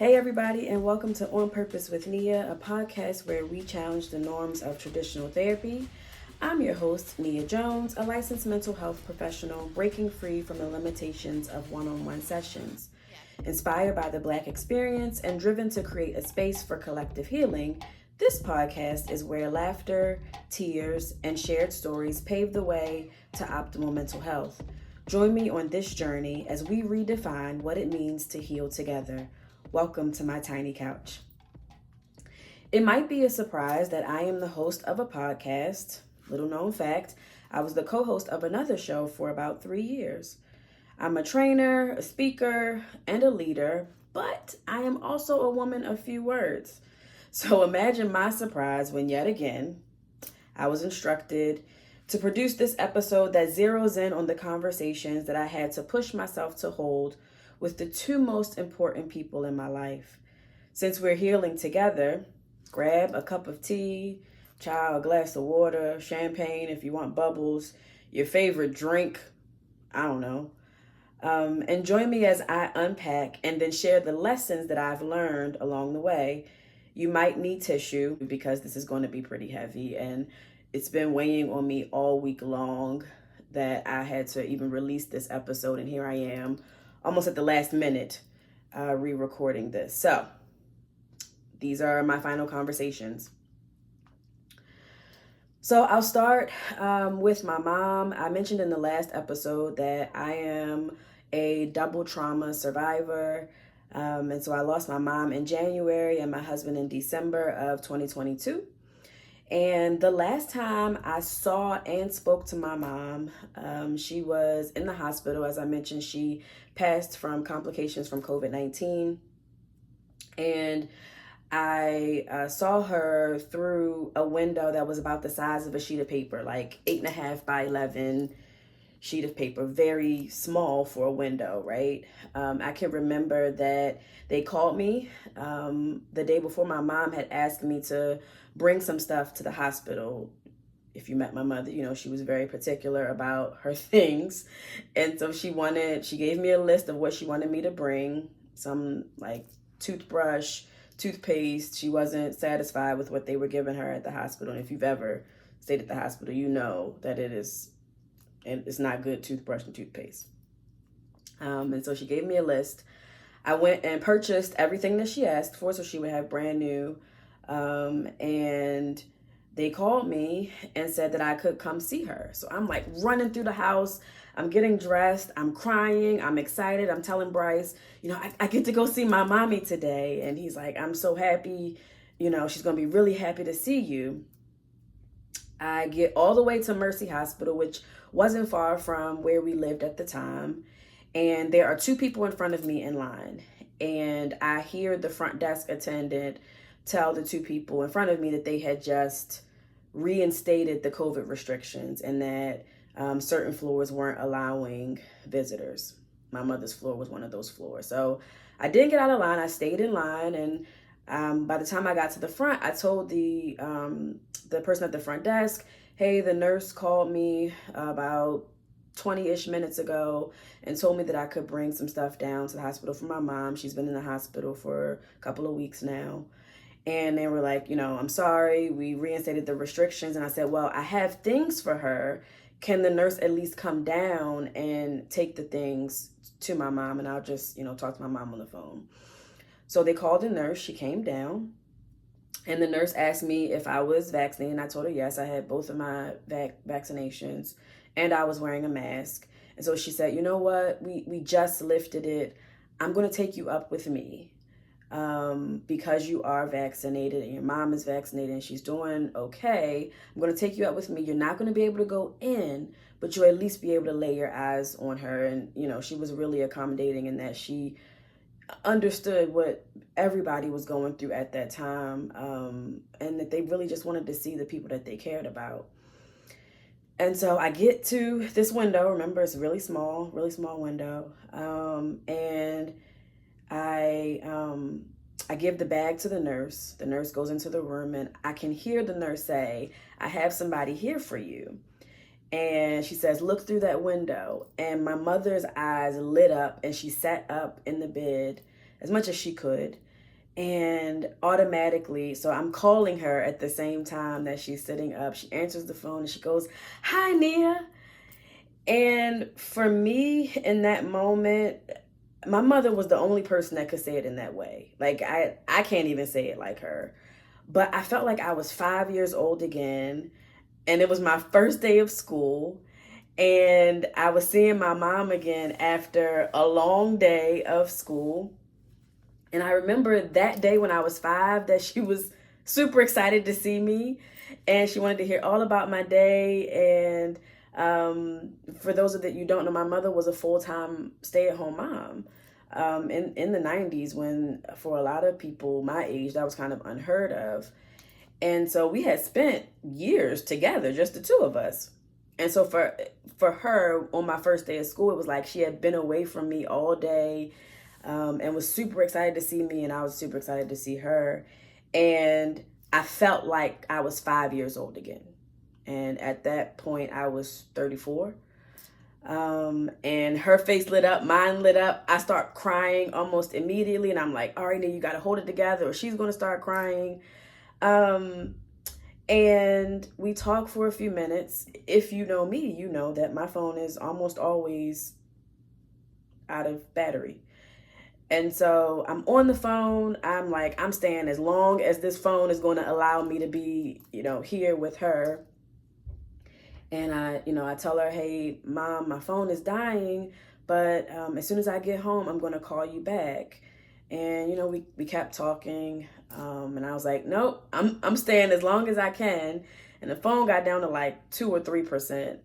Hey everybody, and welcome to On Purpose with Nia, a podcast where we challenge the norms of traditional therapy. I'm your host, Nia Jones, a licensed mental health professional breaking free from the limitations of one-on-one sessions. Inspired by the Black experience and driven to create a space for collective healing, this podcast is where laughter, tears, and shared stories pave the way to optimal mental health. Join me on this journey as we redefine what it means to heal together. Welcome to my tiny couch. It might be a surprise that I am the host of a podcast. Little known fact, I was the co-host of another show for about 3 years. I'm a trainer, a speaker, and a leader, but I am also a woman of few words. So imagine my surprise when yet again, I was instructed to produce this episode that zeroes in on the conversations that I had to push myself to hold with the two most important people in my life. Since we're healing together, grab a cup of tea, a glass of water, champagne if you want bubbles, your favorite drink, I don't know. And join me as I unpack and then share the lessons that I've learned along the way. You might need tissue because this is going to be pretty heavy, and it's been weighing on me all week long that I had to even release this episode, and here I am almost at the last minute re-recording this. So these are my final conversations. So I'll start with my mom. I mentioned in the last episode that I am a double trauma survivor. And so I lost my mom in January and my husband in December of 2022. And the last time I saw and spoke to my mom, she was in the hospital. As I mentioned, she passed from complications from COVID-19. And I saw her through a window that was about the size of a sheet of paper, like 8.5 by 11 sheet of paper, very small for a window, right? I can remember that they called me the day before my mom had asked me to bring some stuff to the hospital. If you met my mother, you know, she was very particular about her things. And so she gave me a list of what she wanted me to bring, some like toothbrush, toothpaste. She wasn't satisfied with what they were giving her at the hospital. And if you've ever stayed at the hospital, you know that it's not good toothbrush and toothpaste. And so she gave me a list. I went and purchased everything that she asked for, so she would have brand new. And they called me and said that I could come see her. So I'm like running through the house. I'm getting dressed. I'm crying. I'm excited. I'm telling Bryce, I get to go see my mommy today. And he's like, I'm so happy. She's going to be really happy to see you. I get all the way to Mercy Hospital, which wasn't far from where we lived at the time. And there are two people in front of me in line. And I hear the front desk attendant tell the two people in front of me that they had just reinstated the COVID restrictions and that certain floors weren't allowing visitors. My mother's floor was one of those floors. So I didn't get out of line. I stayed in line. And by the time I got to the front, I told the person at the front desk, hey, the nurse called me about 20-ish minutes ago and told me that I could bring some stuff down to the hospital for my mom. She's been in the hospital for a couple of weeks now. And they were like, I'm sorry, we reinstated the restrictions. And I said, well, I have things for her. Can the nurse at least come down and take the things to my mom? And I'll just, talk to my mom on the phone. So they called the nurse. She came down. And the nurse asked me if I was vaccinated. And I told her, yes, I had both of my vaccinations. And I was wearing a mask. And so she said, you know what? We just lifted it. I'm going to take you up with me. Because you are vaccinated and your mom is vaccinated and she's doing okay, I'm going to take you out with me. You're not going to be able to go in, but you'll at least be able to lay your eyes on her. And, she was really accommodating in that she understood what everybody was going through at that time, and that they really just wanted to see the people that they cared about. And so I get to this window. Remember, it's a really small window. And I give the bag to the nurse. The nurse goes into the room and I can hear the nurse say, I have somebody here for you. And she says, look through that window. And my mother's eyes lit up and she sat up in the bed as much as she could. And automatically, so I'm calling her at the same time that she's sitting up. She answers the phone and she goes, "Hi, Nia." And for me in that moment, my mother was the only person that could say it in that way. Like I can't even say it like her. But I felt like I was 5 years old again, and it was my first day of school, and I was seeing my mom again after a long day of school. And I remember that day when I was 5 that she was super excited to see me, and she wanted to hear all about my day. And for those of that you don't know, my mother was a full-time stay-at-home mom. In the 90s, when for a lot of people my age that was kind of unheard of. And so we had spent years together, just the two of us. And so for her on my first day of school, it was like she had been away from me all day, and was super excited to see me, and I was super excited to see her. And I felt like I was 5 years old again. And at that point, I was 34. And her face lit up, mine lit up. I start crying almost immediately, and I'm like, "All right, now you got to hold it together, or she's going to start crying." Um, and we talk for a few minutes. If you know me, you know that my phone is almost always out of battery. And so I'm on the phone. I'm like, I'm staying as long as this phone is going to allow me to be, here with her. And I tell her, "Hey, Mom, my phone is dying, but as soon as I get home, I'm going to call you back." And, we kept talking. And I was like, "Nope, I'm staying as long as I can." And the phone got down to like 2 or 3%.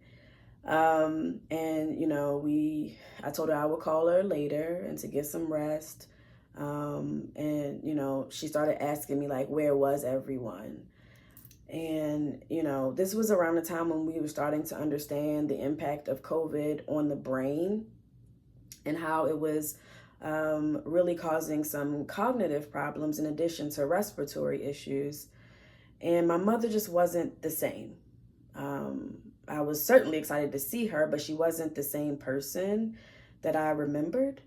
And I told her I would call her later and to get some rest. And she started asking me like, where was everyone? And, this was around the time when we were starting to understand the impact of COVID on the brain and how it was really causing some cognitive problems in addition to respiratory issues. And my mother just wasn't the same. I was certainly excited to see her, but she wasn't the same person that I remembered.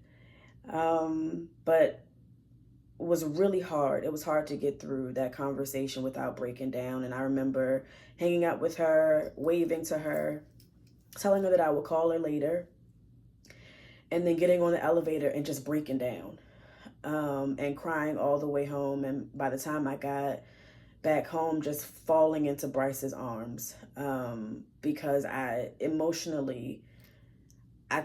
But it was really hard. It was hard to get through that conversation without breaking down. And I remember hanging out with her, waving to her, telling her that I would call her later, and then getting on the elevator and just breaking down, and crying all the way home. And by the time I got back home, just falling into Bryce's arms, because I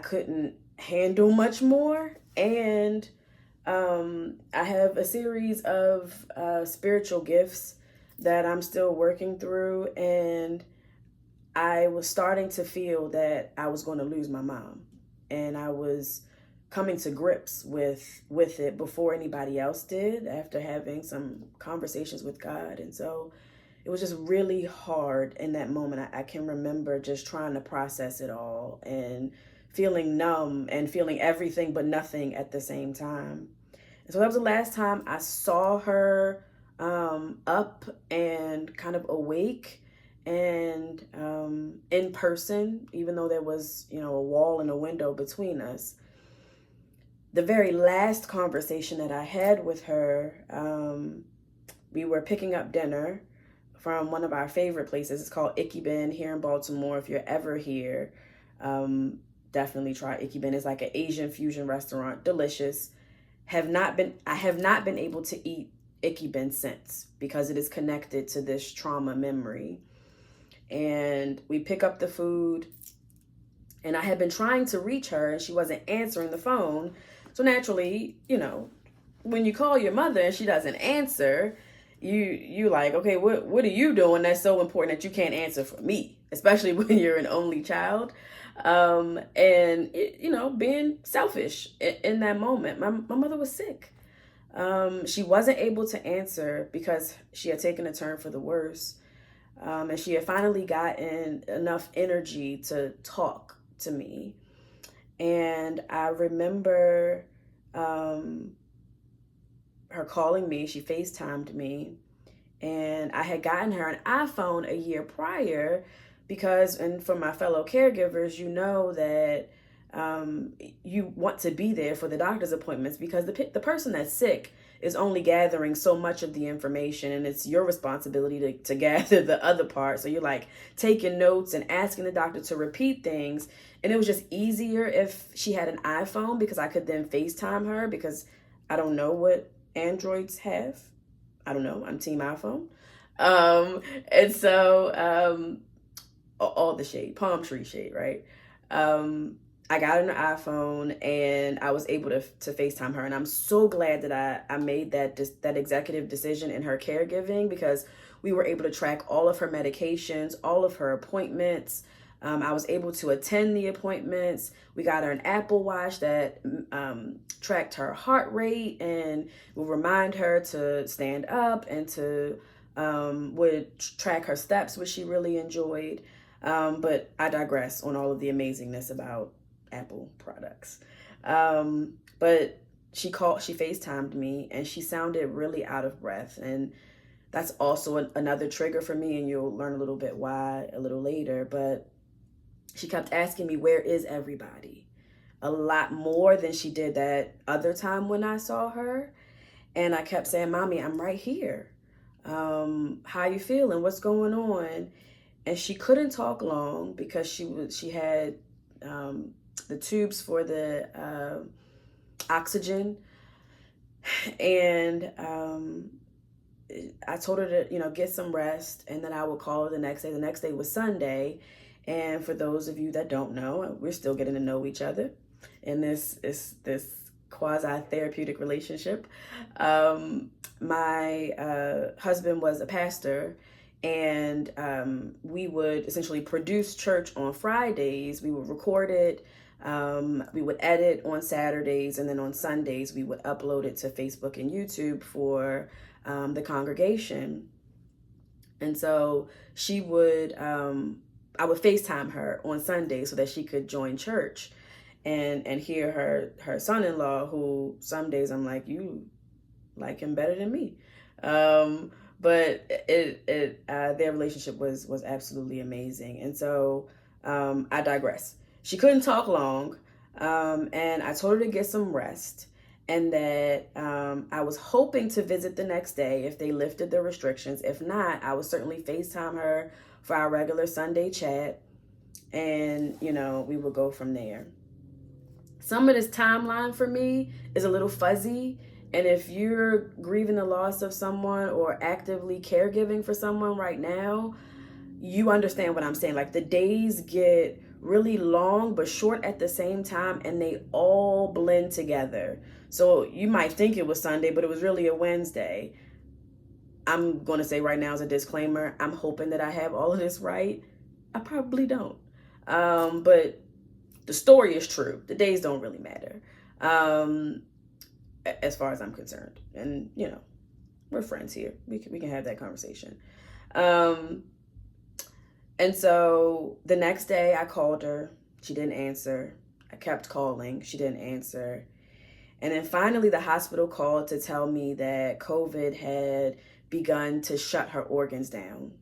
couldn't handle much more. And I have a series of spiritual gifts that I'm still working through, and I was starting to feel that I was going to lose my mom, and I was coming to grips with it before anybody else did, after having some conversations with God. And so it was just really hard in that moment. I can remember just trying to process it all and feeling numb and feeling everything but nothing at the same time. And so that was the last time I saw her up and kind of awake and in person, even though there was, a wall and a window between us. The very last conversation that I had with her, we were picking up dinner from one of our favorite places. It's called Icky Ben here in Baltimore. If you're ever here, definitely try Icky Ben. It's like an Asian fusion restaurant, delicious. I have not been able to eat Icky Ben since, because it is connected to this trauma memory. And we pick up the food, and I had been trying to reach her, and she wasn't answering the phone. So naturally, when you call your mother and she doesn't answer, you like, okay, what are you doing that's so important that you can't answer for me, especially when you're an only child. Being selfish in that moment. My mother was sick. She wasn't able to answer because she had taken a turn for the worse. And she had finally gotten enough energy to talk to me. And I remember her calling me. She FaceTimed me. And I had gotten her an iPhone a year prior because, and for my fellow caregivers, you know that you want to be there for the doctor's appointments, because the person that's sick is only gathering so much of the information, and it's your responsibility to gather the other part. So you're like taking notes and asking the doctor to repeat things. And it was just easier if she had an iPhone, because I could then FaceTime her, because I don't know what Androids have. I don't know. I'm team iPhone. And so all the shade, palm tree shade, right? I got an iPhone and I was able to FaceTime her. And I'm so glad that I made that executive decision in her caregiving, because we were able to track all of her medications, all of her appointments. I was able to attend the appointments. We got her an Apple Watch that tracked her heart rate and will remind her to stand up, and to would track her steps, which she really enjoyed. But I digress on all of the amazingness about Apple products. But she FaceTimed me, and she sounded really out of breath. And that's also another trigger for me, and you'll learn a little bit why a little later. But she kept asking me, where is everybody? A lot more than she did that other time when I saw her. And I kept saying, Mommy, I'm right here. How you feeling? What's going on? And she couldn't talk long, because she had the tubes for the oxygen. And I told her to, get some rest, and then I would call her the next day. The next day was Sunday. And for those of you that don't know, we're still getting to know each other in this quasi-therapeutic relationship. My husband was a pastor, and we would essentially produce church on Fridays. We would record it. We would edit on Saturdays, and then on Sundays we would upload it to Facebook and YouTube for the congregation. And so she would, I would FaceTime her on Sunday so that she could join church and hear her son-in-law, who some days I'm like, you like him better than me. But their relationship was absolutely amazing. And so I digress. She couldn't talk long, and I told her to get some rest, and that I was hoping to visit the next day if they lifted the restrictions. If not, I would certainly FaceTime her for our regular Sunday chat, and we would go from there. Some of this timeline for me is a little fuzzy, and if you're grieving the loss of someone or actively caregiving for someone right now, you understand what I'm saying. Like, the days get really long but short at the same time, and they all blend together. So you might think it was Sunday, but it was really a Wednesday. I'm going to say right now as a disclaimer, I'm hoping that I have all of this right. I probably don't. But the story is true. The days don't really matter, as far as I'm concerned. And, we're friends here. We can have that conversation. And so the next day I called her. She didn't answer. I kept calling. She didn't answer. And then finally the hospital called to tell me that COVID had begun to shut her organs down.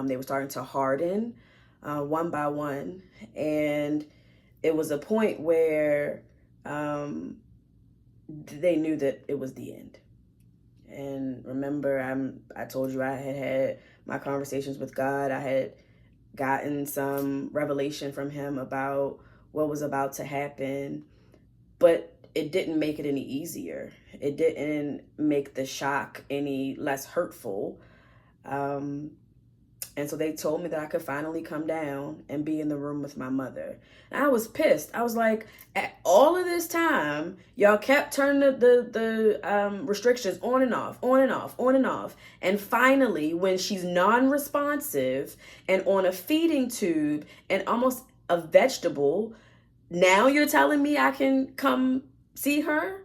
They were starting to harden one by one. And it was a point where they knew that it was the end. And remember, I told you I had my conversations with God. I had gotten some revelation from him about what was about to happen, but it didn't make it any easier. It didn't make the shock any less hurtful. And so they told me that I could finally come down and be in the room with my mother. And I was pissed. I was like, at all of this time, y'all kept turning the restrictions on and off, on and off, on and off. And finally, when she's non-responsive and on a feeding tube and almost a vegetable, now you're telling me I can come see her?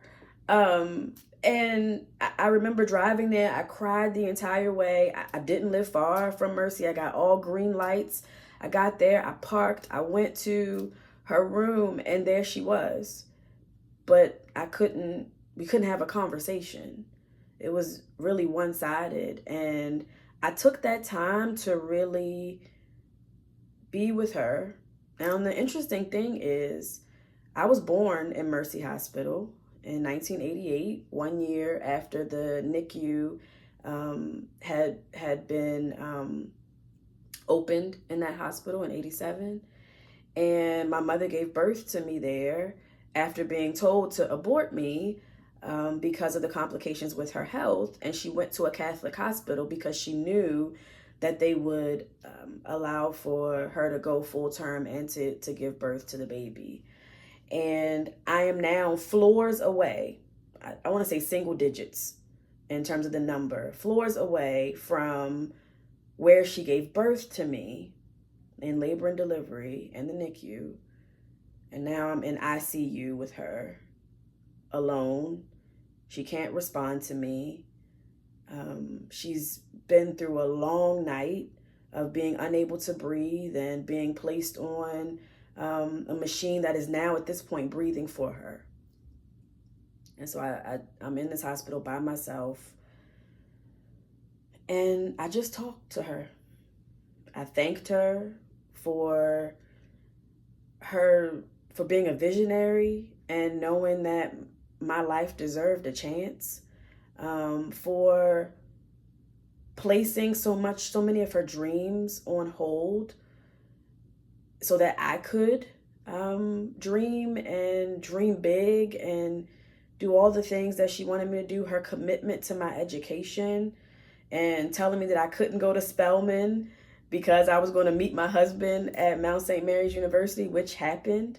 And I remember driving there. I cried the entire way. I didn't live far from Mercy. I got all green lights. I got there. I parked. I went to her room, and there she was. But we couldn't have a conversation. It was really one-sided. And I took that time to really be with her. Now, the interesting thing is, I was born in Mercy Hospital. in 1988, 1 year after the NICU had been opened in that hospital in 87. And my mother gave birth to me there after being told to abort me because of the complications with her health. And she went to a Catholic hospital because she knew that they would allow for her to go full term and to give birth to the baby. And I am now floors away. I want to say single digits in terms of the number, floors away from where she gave birth to me in labor and delivery and the NICU. And now I'm in ICU with her alone. She can't respond to me. She's been through a long night of being unable to breathe and being placed on a machine that is now at this point breathing for her. And so I'm in this hospital by myself. And I just talked to her. I thanked her for being a visionary and knowing that my life deserved a chance, for placing so many of her dreams on hold so that I could dream and dream big and do all the things that she wanted me to do. Her commitment to my education and telling me that I couldn't go to Spelman because I was going to meet my husband at Mount St. Mary's University, which happened.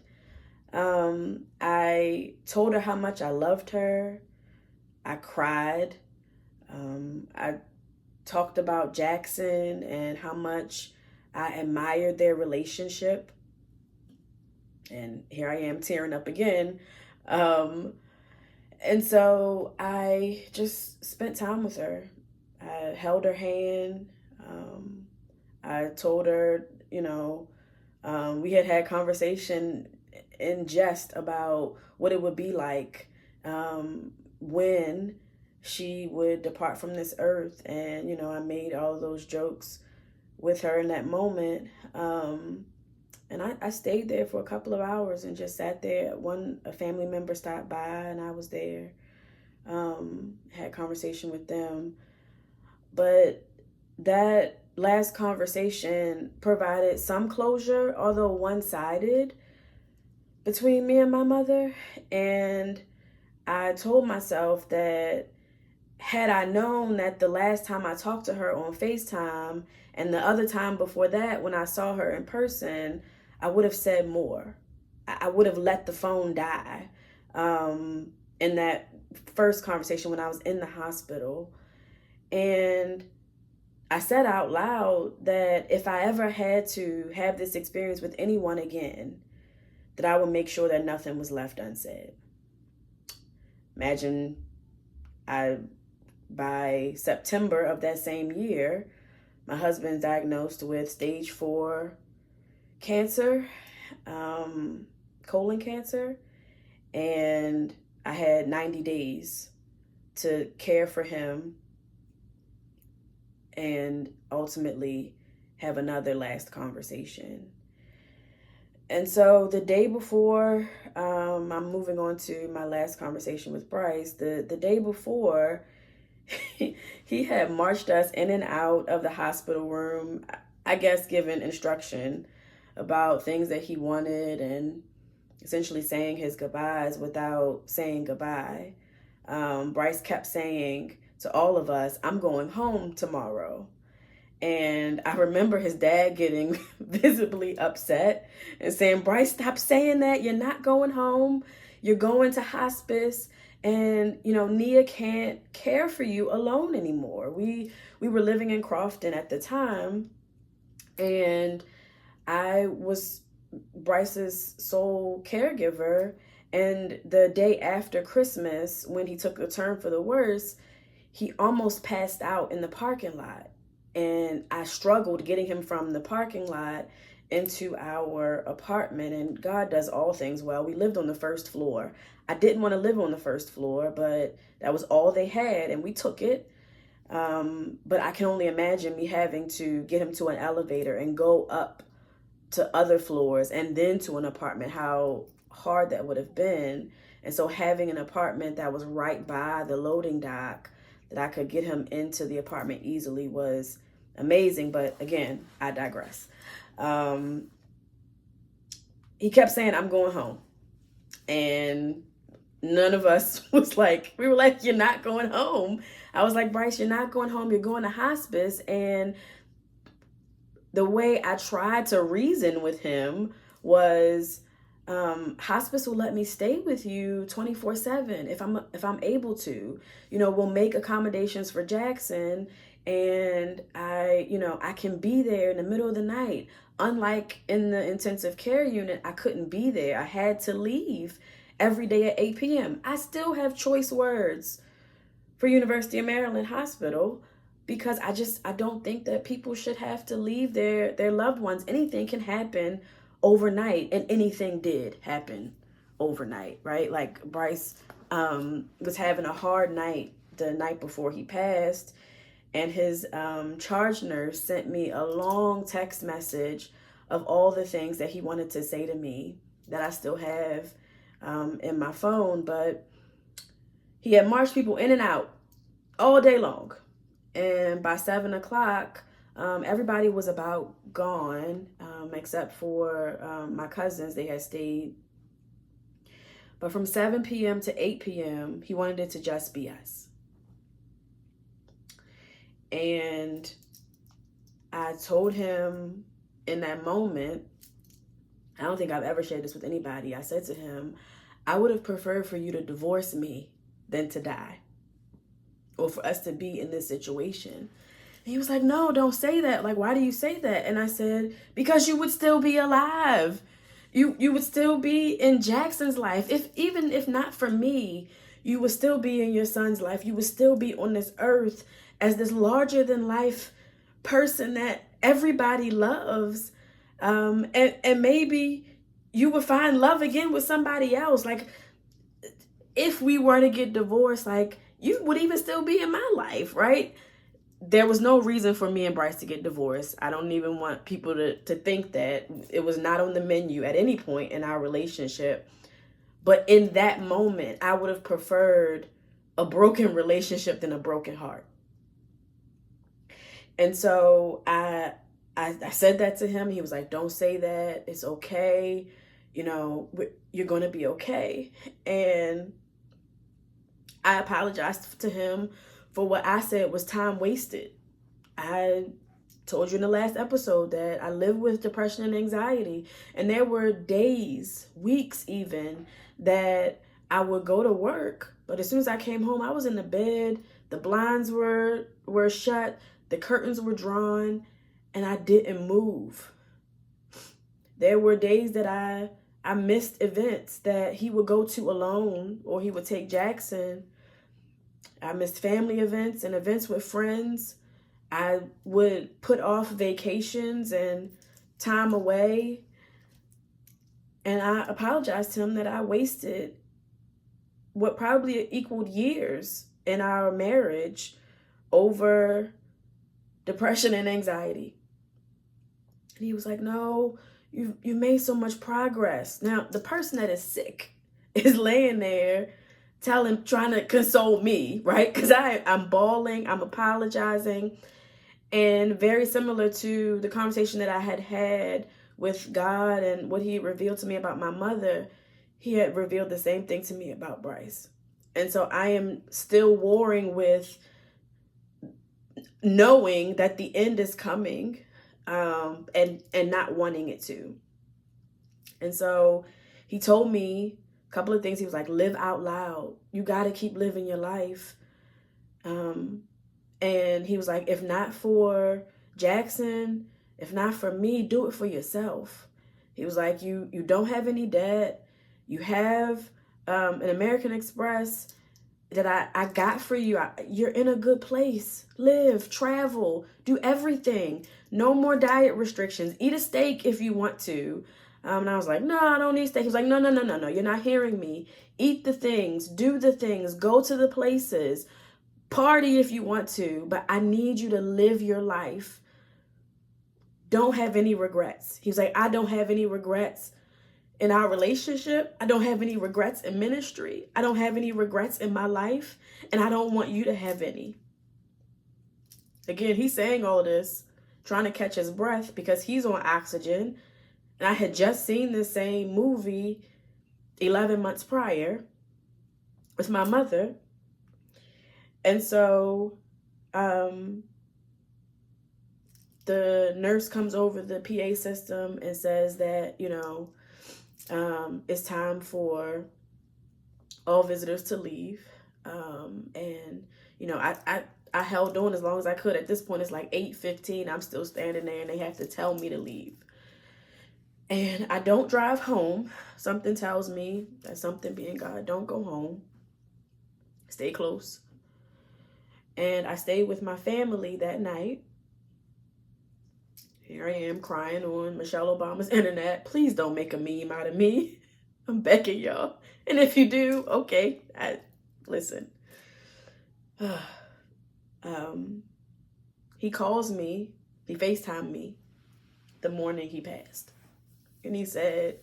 I told her how much I loved her. I cried. I talked about Jackson and how much I admired their relationship. And here I am tearing up again. And so I just spent time with her. I held her hand. I told her, we had conversation in jest about what it would be like when she would depart from this earth. And, I made all those jokes with her in that moment. And I stayed there for a couple of hours and just sat there. A family member stopped by and I was there, had conversation with them. But that last conversation provided some closure, although one-sided, between me and my mother. And I told myself that had I known that the last time I talked to her on FaceTime and the other time before that when I saw her in person, I would have said more. I would have let the phone die in that first conversation when I was in the hospital. And I said out loud that if I ever had to have this experience with anyone again, that I would make sure that nothing was left unsaid. Imagine by September of that same year, my husband's diagnosed with stage 4 cancer, colon cancer, and I had 90 days to care for him and ultimately have another last conversation. And so the day before, I'm moving on to my last conversation with Bryce, the day before, he had marched us in and out of the hospital room, I guess given instruction about things that he wanted and essentially saying his goodbyes without saying goodbye. Bryce kept saying to all of us, "I'm going home tomorrow." And I remember his dad getting visibly upset and saying, "Bryce, stop saying that. You're not going home. You're going to hospice. And, Nia can't care for you alone anymore." We were living in Crofton at the time. And I was Bryce's sole caregiver. And the day after Christmas, when he took a turn for the worse, he almost passed out in the parking lot. And I struggled getting him from the parking lot into our apartment. And God does all things well. We lived on the first floor. I didn't want to live on the first floor, but that was all they had, and we took it. But I can only imagine me having to get him to an elevator and go up to other floors and then to an apartment, how hard that would have been. And so having an apartment that was right by the loading dock that I could get him into the apartment easily was amazing. But again, I digress. He kept saying, I'm going home. And none of us was like, we were like, you're not going home. I was like, Bryce, you're not going home. You're going to hospice. And the way I tried to reason with him was, hospice will let me stay with you 24/7 if I'm able to. We'll make accommodations for Jackson, and I can be there in the middle of the night. Unlike in the intensive care unit, I couldn't be there. I had to leave every day at 8 p.m. I still have choice words for University of Maryland Hospital, because I don't think that people should have to leave their loved ones. Anything can happen overnight, and anything did happen overnight, right? Like Bryce was having a hard night the night before he passed, and his charge nurse sent me a long text message of all the things that he wanted to say to me that I still have in my phone. But he had marched people in and out all day long. And by 7 o'clock, everybody was about gone, except for my cousins. They had stayed. But from 7 p.m. to 8 p.m., he wanted it to just be us. And I told him in that moment, I don't think I've ever shared this with anybody. I said to him, I would have preferred for you to divorce me than to die, or for us to be in this situation. And he was like, no, don't say that. Like, why do you say that? And I said, because you would still be alive. You would still be in Jackson's life. Even if not for me, you would still be in your son's life. You would still be on this earth as this larger than life person that everybody loves. And maybe you would find love again with somebody else. Like, if we were to get divorced, like, you would even still be in my life, right? There was no reason for me and Bryce to get divorced. I don't even want people to think that. It was not on the menu at any point in our relationship. But in that moment, I would have preferred a broken relationship than a broken heart. And so I said that to him. He was like, don't say that. It's okay. You're going to be okay. And I apologized to him for what I said was time wasted. I told you in the last episode that I live with depression and anxiety. And there were days, weeks even, that I would go to work. But as soon as I came home, I was in the bed. The blinds were shut. The curtains were drawn. And I didn't move. There were days that I missed events that he would go to alone, or he would take Jackson. I missed family events and events with friends. I would put off vacations and time away. And I apologized to him that I wasted what probably equaled years in our marriage over depression and anxiety. And he was like, no, you made so much progress. Now, the person that is sick is laying there trying to console me, right? Because I'm bawling, I'm apologizing. And very similar to the conversation that I had with God and what he revealed to me about my mother, he had revealed the same thing to me about Bryce. And so I am still warring with knowing that the end is coming, and not wanting it to. And so he told me a couple of things. He was like, live out loud. You got to keep living your life. And he was like, if not for Jackson, if not for me, do it for yourself. He was like, you don't have any debt. You have an American Express that I got for you. You're in a good place. Live, travel, do everything. No more diet restrictions. Eat a steak if you want to. And I was like, no, I don't need steak. He was like, no, you're not hearing me. Eat the things, do the things, go to the places, party if you want to, but I need you to live your life. Don't have any regrets. He was like, I don't have any regrets. in our relationship. I don't have any regrets in ministry. I don't have any regrets in my life. And I don't want you to have any. Again, he's saying all of this, trying to catch his breath because he's on oxygen. And I had just seen the same movie 11 months prior with my mother. And so the nurse comes over the PA system and says that, it's time for all visitors to leave. And, I held on as long as I could. At this point, it's like 8:15. I'm still standing there and they have to tell me to leave. And I don't drive home. Something tells me that, something being God, don't go home. Stay close. And I stayed with my family that night. Here I am crying on Michelle Obama's internet. Please don't make a meme out of me. I'm begging y'all. And if you do, okay, listen. He calls me, he FaceTimed me the morning he passed. And he said,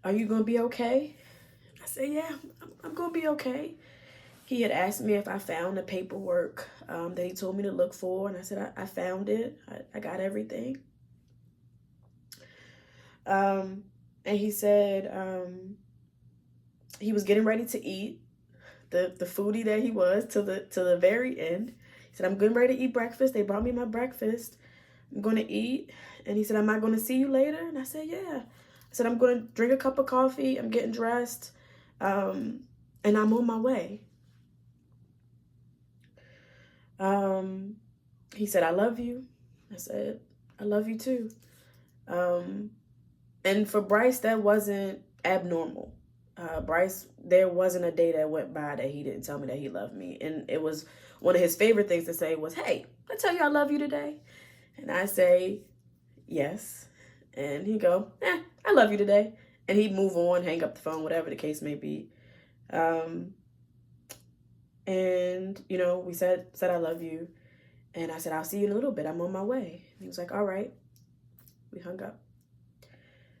"Are you going to be okay?" I said, "Yeah, I'm going to be okay." He had asked me if I found the paperwork that he told me to look for. And I said, I found it. I got everything. And he said he was getting ready to eat, the foodie that he was, to the very end. He said, "I'm getting ready to eat breakfast. They brought me my breakfast. I'm going to eat." And he said, "Am I going to see you later?" And I said, "Yeah." I said, "I'm going to drink a cup of coffee. I'm getting dressed. And I'm on my way." He said, "I love you." I said, "I love you too." And for Bryce, that wasn't abnormal. Bryce, there wasn't a day that went by that he didn't tell me that he loved me. And it was one of his favorite things to say was, "Hey, I tell you I love you today." And I say, "Yes." And he'd go, "I love you today." And he'd move on, hang up the phone, whatever the case may be. And, we said, "I love you." And I said, "I'll see you in a little bit. I'm on my way." And he was like, "All right." We hung up.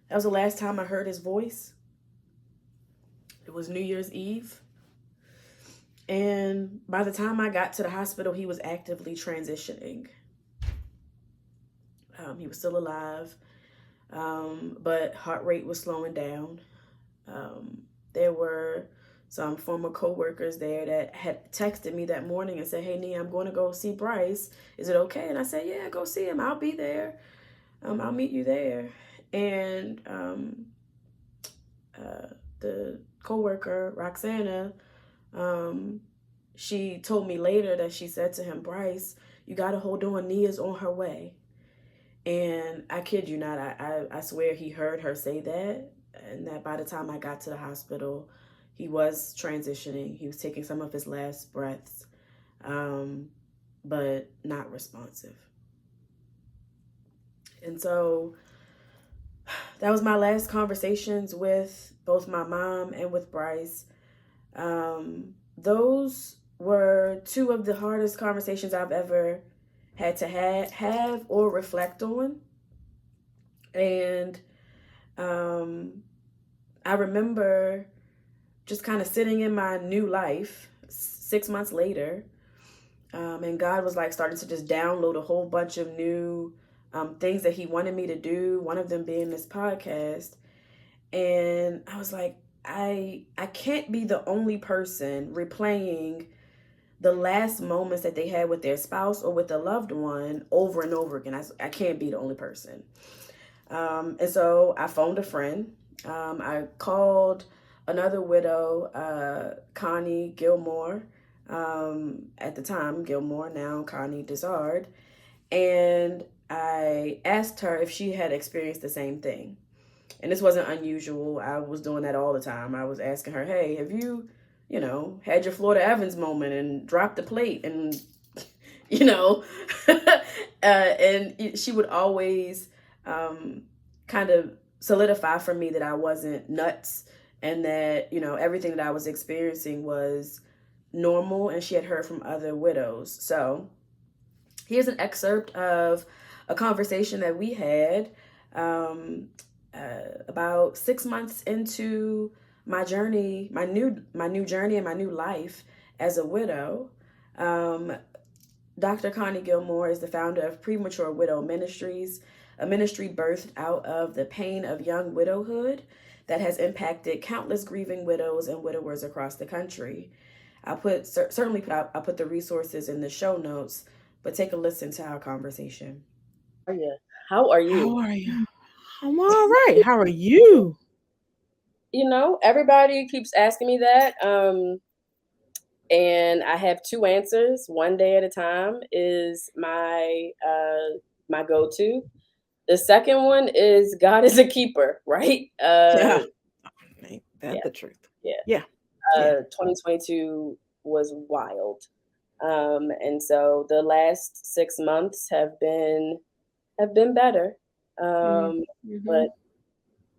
That was the last time I heard his voice. It was New Year's Eve. And by the time I got to the hospital, he was actively transitioning. He was still alive, but heart rate was slowing down. There were some former co-workers there that had texted me that morning and said, "Hey, Nia, I'm going to go see Bryce. Is it okay?" And I said, "Yeah, go see him. I'll be there. I'll meet you there." And the co-worker, Roxana, she told me later that she said to him, "Bryce, you got to hold on. Nia's on her way." And I kid you not, I swear he heard her say that, and that by the time I got to the hospital, he was transitioning. He was taking some of his last breaths, but not responsive. And so that was my last conversations with both my mom and with Bryce. Those were two of the hardest conversations I've ever had to have or reflect on. And I remember just kind of sitting in my new life 6 months later, and God was like starting to just download a whole bunch of new things that he wanted me to do, one of them being this podcast. And I was like, I can't be the only person replaying the last moments that they had with their spouse or with a loved one over and over again. I can't be the only person. And so I phoned a friend. I called another widow, Connie Gilmore, at the time, Gilmore, now Connie Dizard. And I asked her if she had experienced the same thing. And this wasn't unusual. I was doing that all the time. I was asking her, "Hey, have you, had your Florida Evans moment and dropped the plate?" And, and she would always kind of solidify for me that I wasn't nuts and that, everything that I was experiencing was normal, and she had heard from other widows. So here's an excerpt of a conversation that we had about 6 months into my journey, my new journey and my new life as a widow. Um, Dr. Connie Gilmore is the founder of Premature Widow Ministries, a ministry birthed out of the pain of young widowhood that has impacted countless grieving widows and widowers across the country. I'll put the resources in the show notes, but take a listen to our conversation. How are you? How are you? I'm all right. How are you? Everybody keeps asking me that. And I have two answers. One day at a time is my go-to. The second one is God is a keeper, right? Yeah. Ain't that Yeah, the truth? yeah. Yeah. Yeah. 2022 was wild. And so the last 6 months have been better. Um, Mm-hmm. but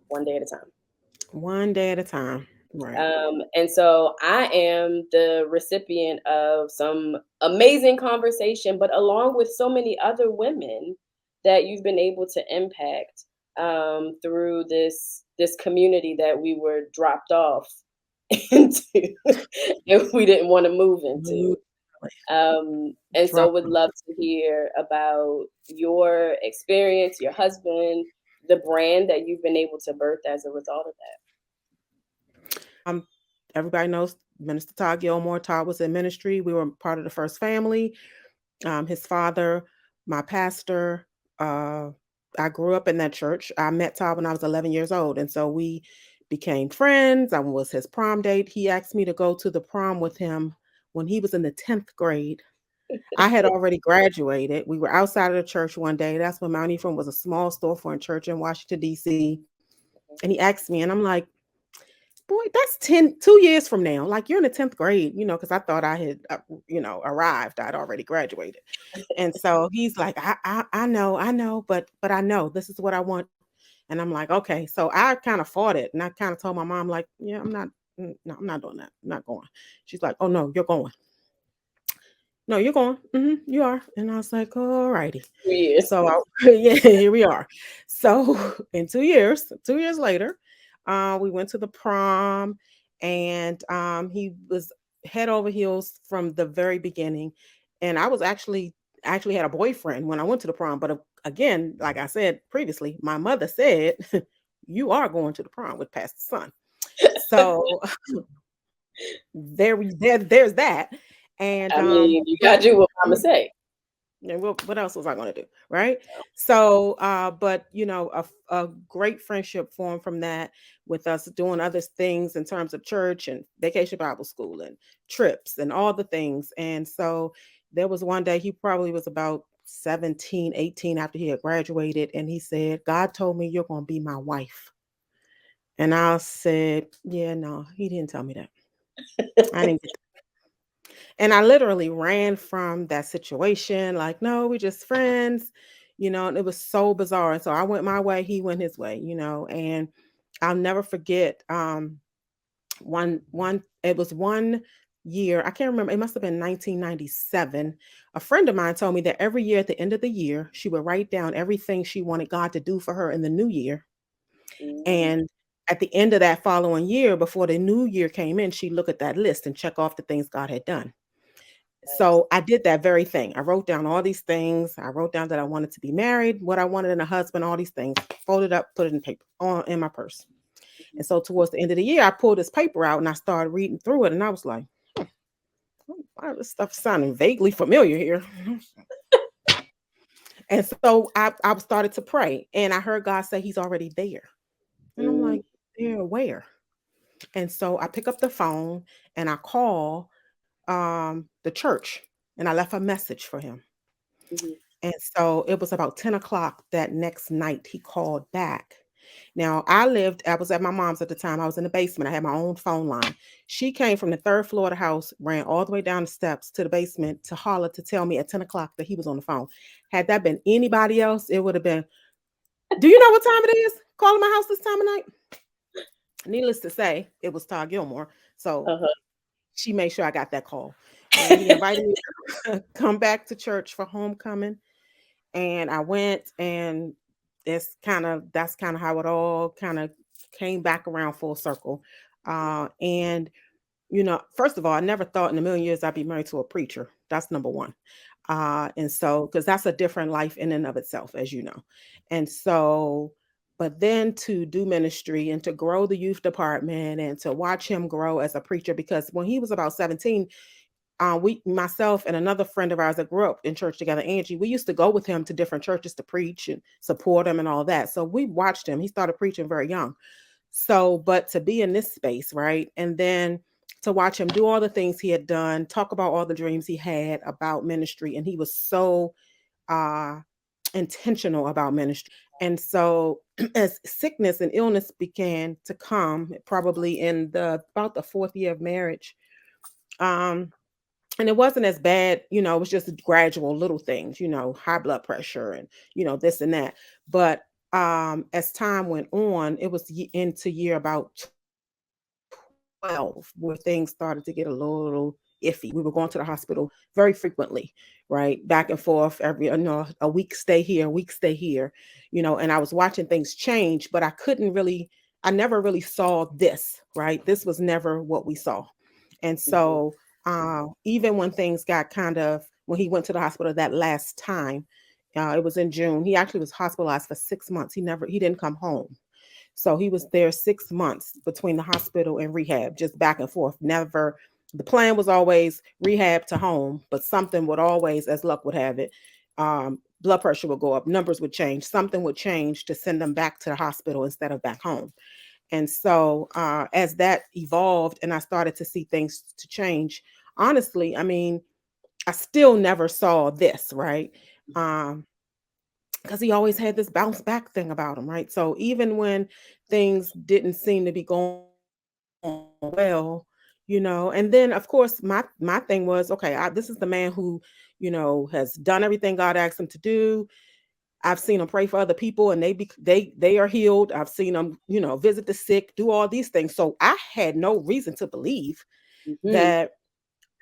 one day at a time. One day at a time. Right. And so I am the recipient of some amazing conversation, but along with so many other women that you've been able to impact through this community that we were dropped off into and we didn't want to move into. Literally. And so Drop would them. love to hear about your experience, your husband, the brand that you've been able to birth as a result of Everybody knows Minister Todd Gilmore. Todd was in ministry. We were part of the first family. His father, my pastor. Uh, I grew up in that church. I met Todd when I was 11 years old, and so we became friends. I was his prom date. He asked me to go to the prom with him when he was in the 10th grade. I had already graduated. We were outside of the church one day. That's when Mount Ephraim was a small storefront church in Washington, D.C. And he asked me, and I'm like, boy, that's 2 years from now. Like you're in the 10th grade, because I thought I had, arrived. I'd already graduated. And so he's like, I know, but I know this is what I want. And I'm like, okay. So I kind of fought it. And I kind of told my mom, like, yeah, no, I'm not doing that. I'm not going. She's like, oh no, you're going. No, you're going. You are. And I was like, all righty. 2 years. So yeah, here we are. So in 2 years, 2 years later, we went to the prom, and he was head over heels from the very beginning. And I was actually had a boyfriend when I went to the prom. But again, like I said previously, my mother said, "You are going to the prom with Pastor Son." So there's that. And I mean, you but gotta do what Mama say. and what else was I going to do? Right. So, but a great friendship formed from that, with us doing other things in terms of church and vacation Bible school and trips and all the things. And so there was one day, he probably was about 17, 18 after he had graduated. And he said, God told me you're going to be my wife. And I said, yeah, no, he didn't tell me that. I didn't get. And I literally ran from that situation, like, no, we're just friends, and it was so bizarre. And so I went my way, he went his way, and I'll never forget one it was one year, I can't remember, it must have been 1997. A friend of mine told me that every year at the end of the year, she would write down everything she wanted God to do for her in the new year. Mm, And at the end of that following year, before the new year came in, she'd look at that list and check off the things God had done. nice. So I did that very thing. I wrote down all these things. I wrote down that I wanted to be married, what I wanted in a husband, all these things, folded up, put it in paper, on in my purse. And so towards the end of the year, I pulled this paper out and I started reading through it. And I was like, why this stuff sounding vaguely familiar here? And so I started to pray, and I heard God say he's already there. And I'm Mm, like, there, where? And so I pick up the phone and I call the church, and I left a message for him. mhm, And so it was about 10 o'clock that next night he called back. Now, I was at my mom's at the time. I was in the basement. I had my own phone line. She came from the third floor of the house, ran all the way down the steps to the basement to holler to tell me at 10 o'clock that he was on the phone. Had that been anybody else, it would have been, do you know what time it is? Calling my house this time of night? Needless to say, it was Todd Gilmore. So uh-huh. she made sure I got that call. And he invited me to come back to church for homecoming. And I went, and that's kind of how it all kind of came back around full circle. And first of all, I never thought in a million years I'd be married to a preacher. That's number one. And so, because that's a different life in and of itself, as you know. And so, but then to do ministry and to grow the youth department and to watch him grow as a preacher, because when he was about 17, myself and another friend of ours that grew up in church together, Angie, we used to go with him to different churches to preach and support him and all that. So we watched him. He started preaching very young. So, but to be in this space, right? And then to watch him do all the things he had done, talk about all the dreams he had about ministry. And he was so uh, intentional about ministry. And so, as sickness and illness began to come, probably in the about the fourth year of marriage, um, and it wasn't as bad, it was just gradual little things, high blood pressure and this and that. But as time went on, it was into year about 12 where things started to get a little iffy. We were going to the hospital very frequently, right? Back and forth every, a week stay here, a week stay here, and I was watching things change, but I never really saw this, right? This was never what we saw. And Mm-hmm. so even when things got when he went to the hospital that last time, it was in June, he actually was hospitalized for 6 months. He didn't come home. So he was there 6 months between the hospital and rehab, just back and forth. Never, the plan was always rehab to home, but something would always, as luck would have it, blood pressure would go up, numbers would change, something would change to send them back to the hospital instead of back home. And so as that evolved and I started to see things to change, honestly, I mean, I still never saw this, right? Um, because he always had this bounce back thing about him, right? So even when things didn't seem to be going well, and then of course my thing was, okay, this is the man who, has done everything God asked him to do. I've seen him pray for other people and they are healed. I've seen him, visit the sick, do all these things. So I had no reason to believe Mm-hmm. that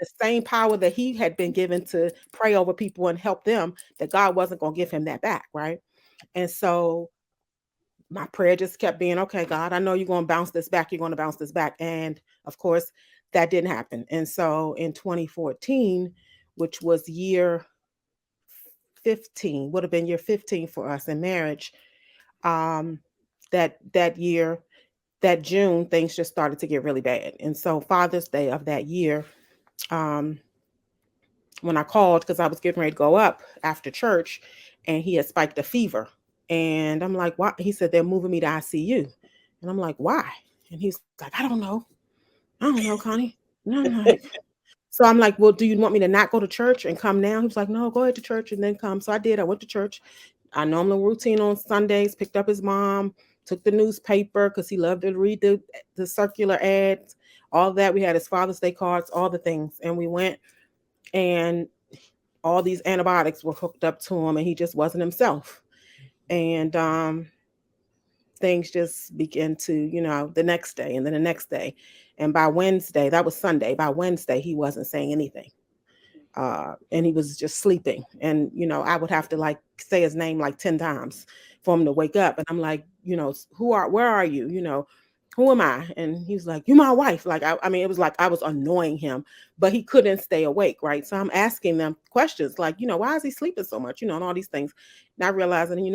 the same power that he had been given to pray over people and help them, that God wasn't going to give him that back, right? And so my prayer just kept being, okay, God, I know you're going to bounce this back. You're going to bounce this back. And of course, that didn't happen. And so in 2014, which was year 15, would have been year 15 for us in marriage, um, that year, that June, things just started to get really bad. And so Father's Day of that year, um, when I called because I was getting ready to go up after church and he had spiked a fever. And I'm like, why? He said, they're moving me to ICU. And I'm like, why? And he's like, I don't know. I don't know, Connie. And I'm like, so I'm like, well, do you want me to not go to church and come now? He was like, no, go ahead to church and then come. So I did. I went to church. I normal routine on Sundays, picked up his mom, took the newspaper because he loved to read the circular ads, all that. We had his Father's Day cards, all the things. And we went and all these antibiotics were hooked up to him and he just wasn't himself. And things just began to, the next day and then the next day. And by Wednesday, that was Sunday, by Wednesday, he wasn't saying anything. And he was just sleeping. And, I would have to like say his name like 10 times for him to wake up. And I'm like, where are you? Who am I? And he was like, you're my wife. Like, I mean, it was like I was annoying him, but he couldn't stay awake. Right. So I'm asking them questions like, why is he sleeping so much? And all these things. Not realizing,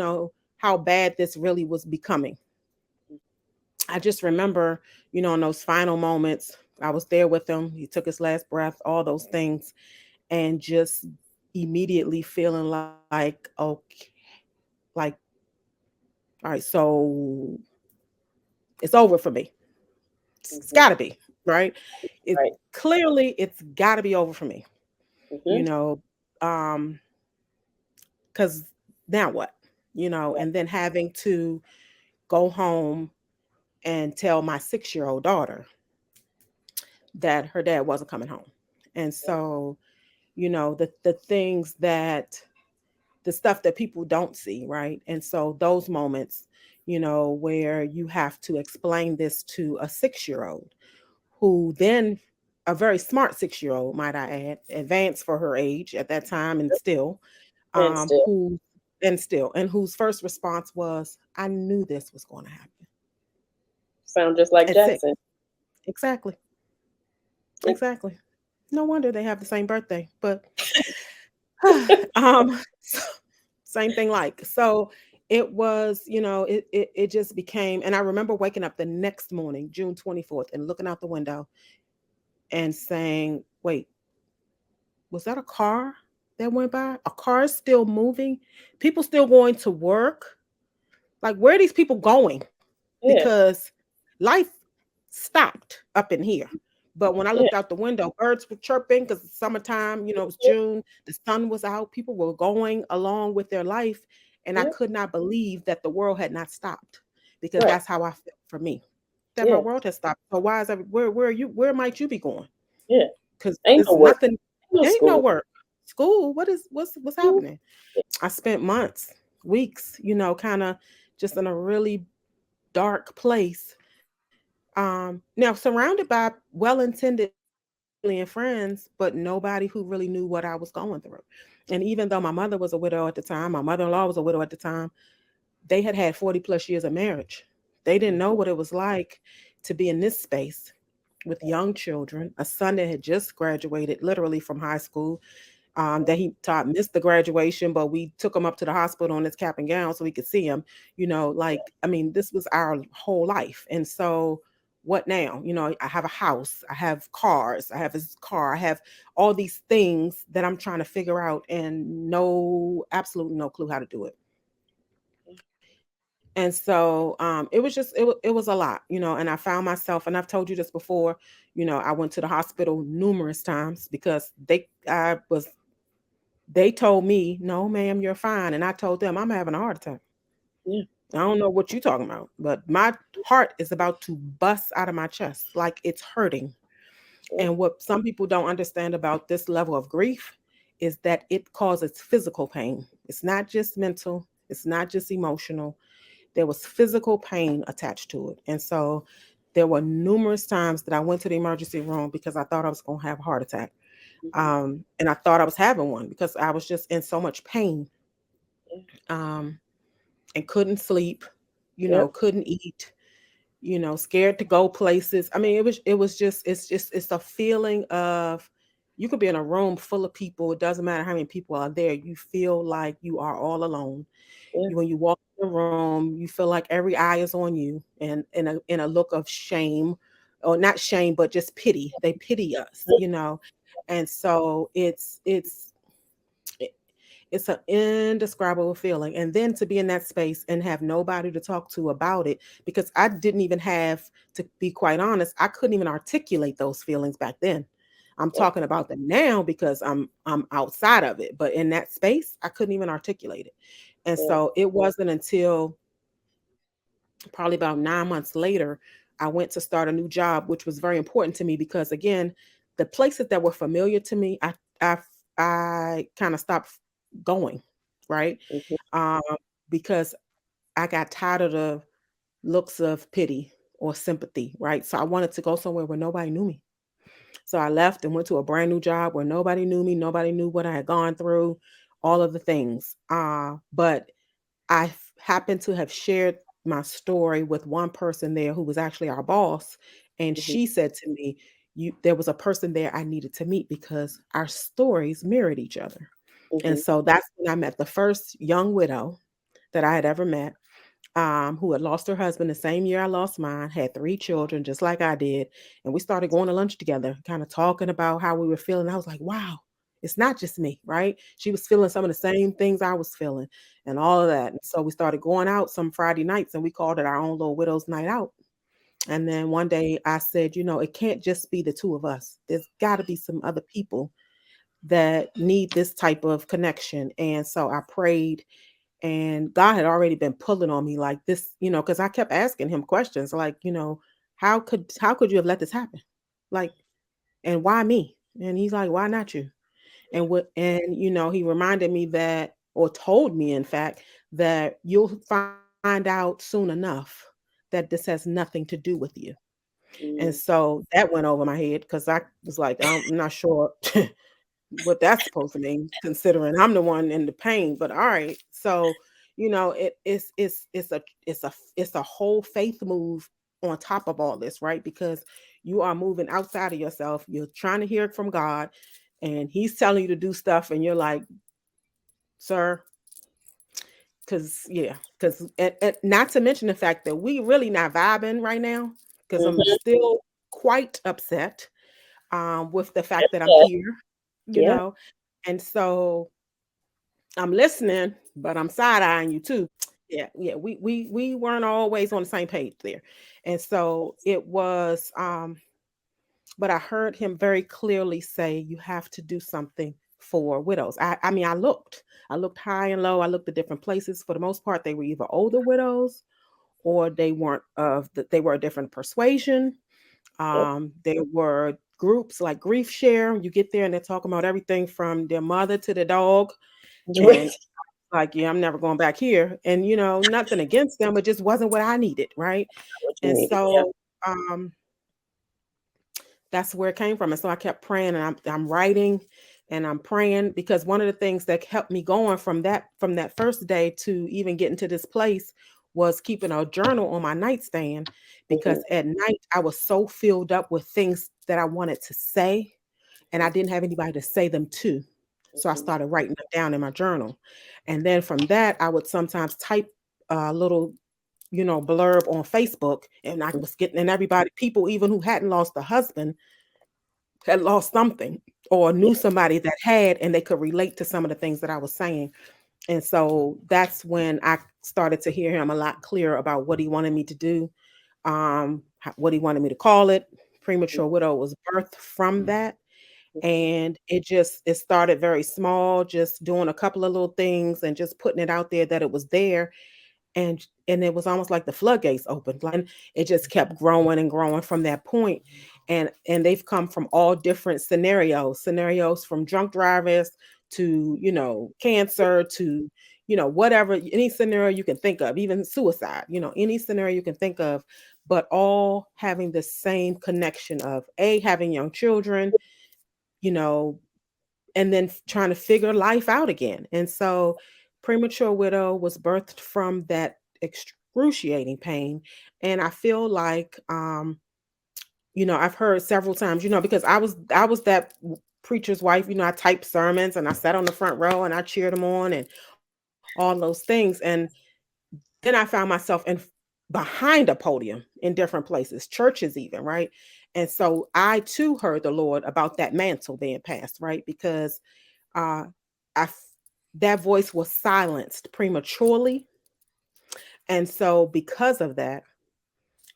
how bad this really was becoming. I just remember, in those final moments, I was there with him. He took his last breath, all those things, and just immediately feeling like, okay, like, all right, so it's over for me. It's Mm-hmm. got to be, right? It Right. clearly it's got to be over for me, you Mm-hmm. know, um, because now what, Right. and then having to go home and tell my 6-year-old daughter that her dad wasn't coming home, and so the things that the stuff that people don't see, right? And so those moments, where you have to explain this to a 6-year-old who then a very smart 6-year-old, might I add, advanced for her age at that time and still, And still. who and whose first response was, "I knew this was going to happen." Sound just like At 6. Jackson. Exactly. Yeah. Exactly. No wonder they have the same birthday. But so, same thing like. So it was, it just became, and I remember waking up the next morning, June 24th, and looking out the window and saying, "Wait, was that a car that went by? A car is still moving? People still going to work? Like, where are these people going?" Yeah. Because life stopped up in here. But when I Yeah. looked out the window, birds were chirping because it's summertime, it was Yeah. June, the sun was out, people were going along with their life. And I Yeah. could not believe that the world had not stopped, because Right. that's how I felt for me, that my Yeah. world has stopped. So why is where are you? Where might you be going? Yeah. Because Ain't no there's work. nothing, Ain't no ain't no school. work. School, what's School. happening? I spent months, weeks, kind of just in a really dark place. Now surrounded by well-intended family and friends, but nobody who really knew what I was going through. And even though my mother was a widow at the time, my mother-in-law was a widow at the time, they had had 40 plus years of marriage. They didn't know Mhm. what it was like to be in this space with young children, a son that had just graduated literally from high school, that he taught missed the graduation, but we took him up to the hospital in his cap and gown so we could see him. Like, I mean, this was our whole life. And so, what now? I have a house, I have cars, I have his car, I have all these things that I'm trying to figure out, and absolutely no clue how to do it. And so, it was just it was a lot, and I found myself, and I've told you this before. I went to the hospital numerous times because they told me, "No, ma'am, you're fine." And I told them, "I'm having a heart attack. Yeah. I don't know what you're talking about, but my heart is about to bust out of my chest. Like, it's hurting." Yeah. And what some people don't understand about this level of grief is that it causes physical pain. It's not just mental, it's not just emotional. There was physical pain attached to it. And so there were numerous times that I went to the emergency room because I thought I was going to have a heart attack. Mhm. And I thought I was having one because I was just in so much pain, Yeah. um, and couldn't sleep, Yep. couldn't eat, scared to go places. I mean, it's a feeling of, you could be in a room full of people. It doesn't matter how many people are there. You feel like you are all alone. Yeah. When you walk in the room, you feel like every eye is on you, and in a look of shame, or not shame, but just pity. They pity us. And so it's an indescribable feeling. And then to be in that space and have nobody to talk to about it, because I didn't even have, to be quite honest, I couldn't even articulate those feelings back then. I'm Yep. talking about them now because I'm outside of it, but in that space, I couldn't even articulate it. And Yeah. so it wasn't until probably about 9 months later, I went to start a new job, which was very important to me because, again, the places that were familiar to me, I kind of stopped going, right? Mhm. Um, because I got tired of the looks of pity or sympathy, right? So I wanted to go somewhere where nobody knew me. So I left and went to a brand new job where nobody knew me, nobody knew what I had gone through, all of the things. But happened to have shared my story with one person there who was actually our boss, and Mhm. she said to me, there was a person there I needed to meet because our stories mirrored each other." And Mhm. so that's when I met the first young widow that I had ever met, who had lost her husband the same year I lost mine, had 3 children just like I did. And we started going to lunch together, kind of talking about how we were feeling. I was like, wow, it's not just me, right? She was feeling some of the same things I was feeling and all of that. And so we started going out some Friday nights, and we called it our own little widow's night out. And then one day I said, it can't just be the two of us. There's got to be some other people that need this type of connection. And so I prayed, and God had already been pulling on me like this, because I kept asking him questions like, how could you have let this happen? Like, and why me? And he's like, why not you? Yeah. He reminded me that, or told me, in fact, that you'll find out soon enough that this has nothing to do with you. And Mm. so that went over my head because I was like, I'm not sure. what that's supposed to mean, considering I'm the one in the pain. But all right, so it's a whole faith move on top of all this, right? Because you are moving outside of yourself. You're trying to hear it from God, and He's telling you to do stuff, and you're like, "Sir," because not to mention the fact that we really not vibing right now, because I'm Mhm. still quite upset with the fact that I'm Yeah. here, you Yeah. know, and so I'm listening, but I'm side eyeing you too. Yeah, yeah, we weren't always on the same page there, and so it was. But I heard him very clearly say, "You have to do something for widows." I mean, I looked high and low. I looked at different places. For the most part, they were either older widows or they weren't of the, they were a different persuasion. Yep. There were groups like Grief Share. You get there and they're talking about everything from their mother to the dog, and like, yeah, I'm never going back here. And nothing against them, it just wasn't what I needed, right? What you And needed. Yep. so um that's where it came from. And so I kept praying, and I'm writing and I'm praying, because one of the things that kept me going from that first day to even getting to this place was keeping a journal on my nightstand, Mhm. because at night I was so filled up with things that I wanted to say, and I didn't have anybody to say them to. So I Mhm. started writing them down in my journal. And then from that, I would sometimes type a little, blurb on Facebook, and I was getting, and everybody, people even who hadn't lost a husband, had lost something or knew somebody that had, and they could relate to some of the things that I was saying. And so that's when I started to hear him a lot clearer about what he wanted me to do, what he wanted me to call it. Premature widow was birthed from that. And it started very small, just doing a couple of little things and just putting it out there that it was there. And it was almost like the floodgates opened, like, and it just kept growing and growing from that point. And they've come from all different scenarios from drunk drivers to cancer to whatever, any scenario you can think of, even suicide, any scenario you can think of, but all having the same connection of having young children, you know and then trying to figure life out again. And so premature widow was birthed from that excruciating pain. And I feel like I've heard several times, because I was that preacher's wife, I typed sermons and I sat on the front row and I cheered them on and all those things. And then I found myself behind a podium in different places, churches even, right? And so I too heard the Lord about that mantle being passed, right? Because uh, I f- that voice was silenced prematurely, and so because of that,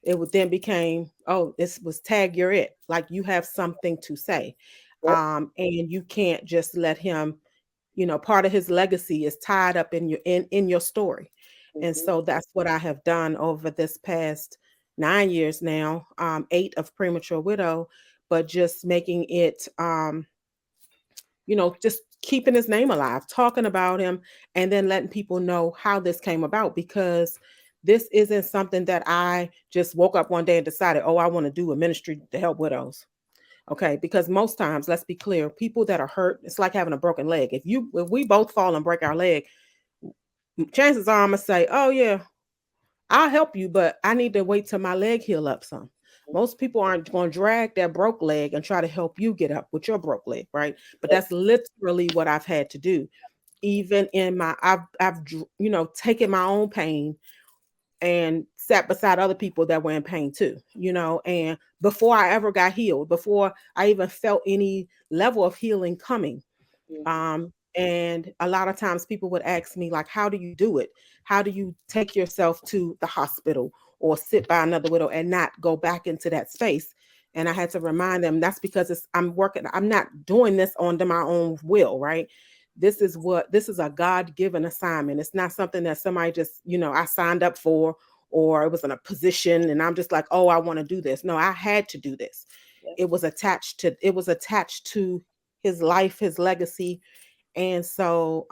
it would then became, oh, this was tag, you're it. Like, you have something to say, Yep. and you can't just let him. Part of his legacy is tied up in your story, and Mhm. so that's what I have done over this past 9 years now, 8 of premature widow, but just making it just keeping his name alive, talking about him, and then letting people know how this came about, because this isn't something that I just woke up one day and decided, oh, I want to do a ministry to help widows. Okay, because most times, let's be clear, people that are hurt, it's like having a broken leg. If we both fall and break our leg, chances are I'm gonna say, oh yeah, I'll help you, but I need to wait till my leg heal up some. Most people aren't going to drag their broke leg and try to help you get up with your broke leg, right? But Yep. that's literally what I've had to do. Even in I've taken my own pain and sat beside other people that were in pain too, and before I ever got healed, before I even felt any level of healing coming. Mhm. And a lot of times people would ask me, like, how do you do it? How do you take yourself to the hospital or sit by another widow and not go back into that space? And I had to remind them, that's because I'm not doing this under my own will, right? This is a God-given assignment. It's not something that somebody just, I signed up for, or it was in a position and I'm just like, oh, I want to do this. No, I had to do this. Yep. It was attached to his life, his legacy, and so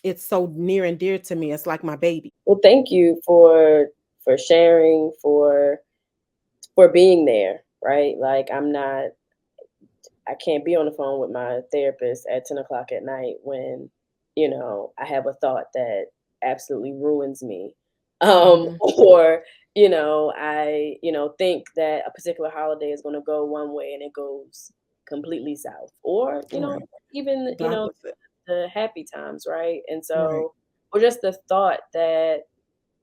it's so near and dear to me. It's like my baby. Well, thank you for sharing, for being there, right? Like, I'm not I can't be on the phone with my therapist at 10 o'clock at night when, I have a thought that absolutely ruins me. Mhm. Or, think that a particular holiday is going to go one way and it goes completely south. Or, Right. even, The opposite. the happy times, right? And Right. so, or just the thought that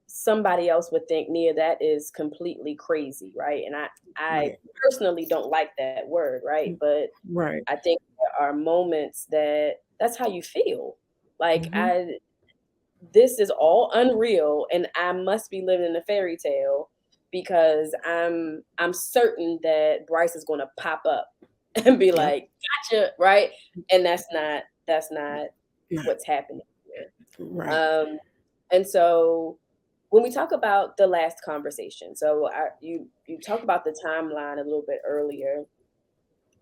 somebody else would think, Nia, that is completely crazy, right? And I Right. personally don't like that word, right? Mm. But Right. I think there are moments that's how you feel. Like Mhm. this is all unreal, and I must be living in a fairy tale because I'm certain that Bryce is going to pop up and be Yep. like, "Gotcha," right? And that's not Right. what's happening here. Right. And so when we talk about the last conversation, so you talk about the timeline a little bit earlier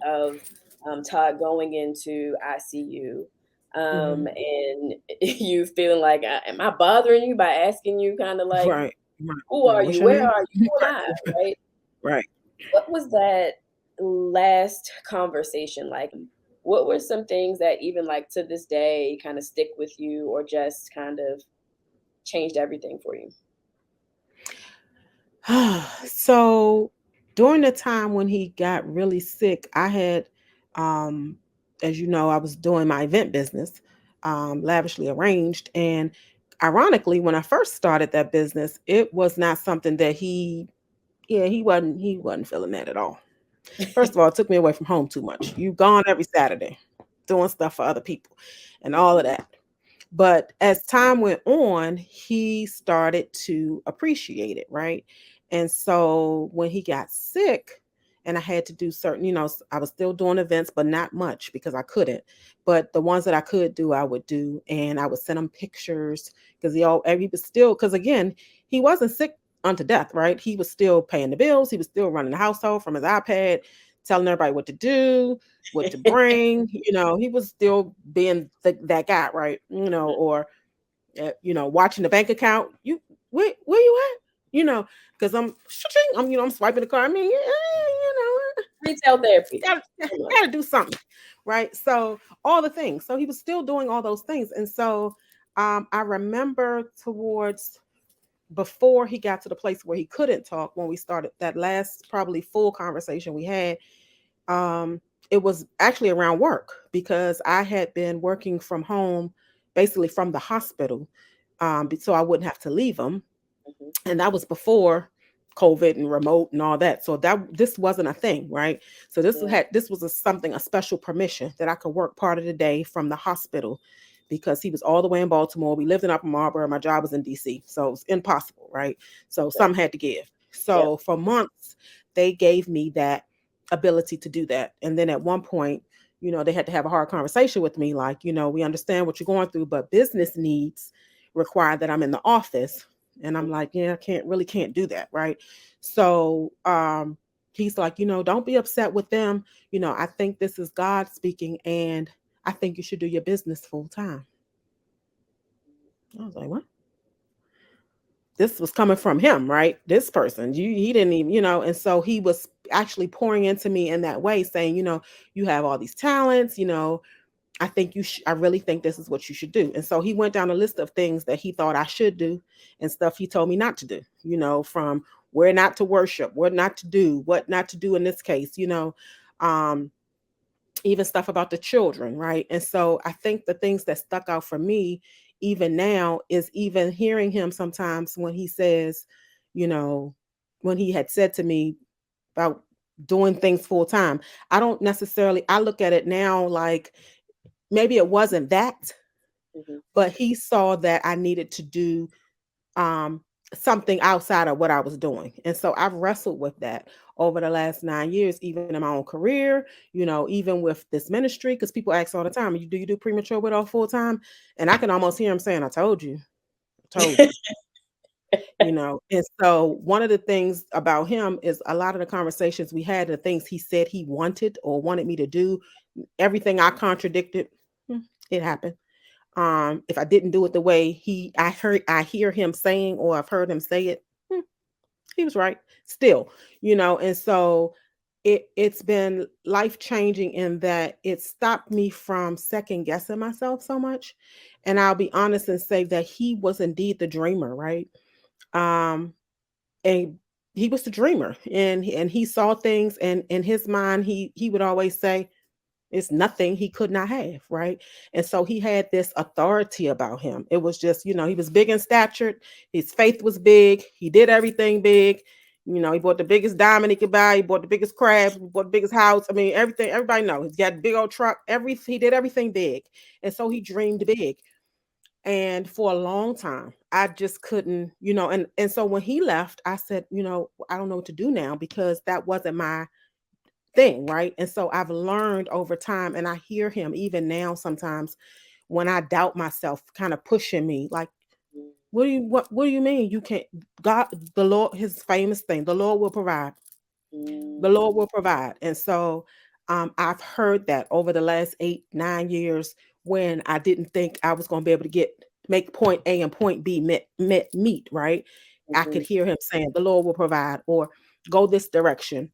of Todd going into ICU, Mhm. and you feeling like, am I bothering you by asking you kind of like, Right. Right. who are Right. you? What's your Where name? are you? Who am I? Right. Right? Right. What was that last conversation like? What were some things that even like to this day kind of stick with you or just kind of changed everything for you? So during the time when he got really sick, I had, um, as you know, I was doing my event business, lavishly arranged. And ironically, when I first started that business, it was not something that yeah, he wasn't feeling that at all. First of all, it took me away from home too much. You gone every Saturday doing stuff for other people and all of that. But as time went on, he started to appreciate it, right? And so when he got sick and I had to do certain, I was still doing events, but not much because I couldn't. But the ones that I could do, I would do. And I would send him pictures because he was still, because again, he wasn't sick unto death, right? He was still paying the bills. He was still running the household from his iPad, telling everybody what to do, what to bring. He was still being that guy, right? Or watching the bank account. Where you at? Because I'm swiping the card. I mean, Retail you therapy. Come on. gotta do something, right? So all the things. So he was still doing all those things, and so I remember towards before he got to the place where he couldn't talk when we started that last probably full conversation we had. um, it was actually around work because I had been working from home, basically from the hospital, so I wouldn't have to leave him. Mhm. And that was before COVID and remote and all that. So this wasn't a thing, right? So Yeah. this was a special permission that I could work part of the day from the hospital because he was all the way in Baltimore. We lived in Upper Marlboro. My job was in DC, so it was impossible, right? So Right. some had to give. Yep. So for months, they gave me that ability to do that. And then at one point, they had to have a hard conversation with me, like, we understand what you're going through, but business needs require that I'm in the office. And I'm Mhm. like, yeah, can't do that, right? So he's like, don't be upset with them. I think this is God speaking, and I think you should do your business full time. I was like, what? This was coming from him, right? This person, he didn't even, and so he was actually pouring into me in that way, saying, you have all these talents, I think I really think this is what you should do. And so he went down a list of things that he thought I should do and stuff he told me not to do, from where not to worship, what not to do, what not to do in this case, um, even stuff about the children, right? And so I think the things that stuck out for me, even now, is even hearing him sometimes when he says, you know, when he had said to me about doing things full time. I look at it now like maybe it wasn't that, Mhm. but he saw that I needed to do um something outside of what I was doing. And so I've wrestled with that over the last 9 years, even in my own career, even with this ministry, because people ask all the time, you do premature widow full time? And I can almost hear him saying, I told you. And so one of the things about him is a lot of the conversations we had, the things he said he wanted or wanted me to do, everything I contradicted, it happened. If I didn't do it the way I hear him saying, or I've heard him say it, he was right still, and so it's been life changing in that it stopped me from second guessing myself so much. And I'll be honest and say that he was indeed the dreamer, right? Um, and he was the dreamer, and he saw things, and in his mind, he would always say, it's nothing he could not have, right? And so he had this authority about him. It was just, he was big in stature. His faith was big. He did everything big. He bought the biggest diamond he could buy. He bought the biggest crab. He bought the biggest house. I mean, everything. Everybody knows he's got a big old truck. He did everything big, and so he dreamed big. And for a long time, I just couldn't, and so when he left, I said, I don't know what to do now, because that wasn't my thing, right? And so I've learned over time, and I hear him even now sometimes when I doubt myself, kind of pushing me, like, what do you mean you can't? God, the Lord, his famous thing, the Lord will provide. The Lord will provide. And so I've heard that over the last 8, 9 years, when I didn't think I was going to be able to make point A and point B meet, right? I could hear him saying, the Lord will provide, or go this direction.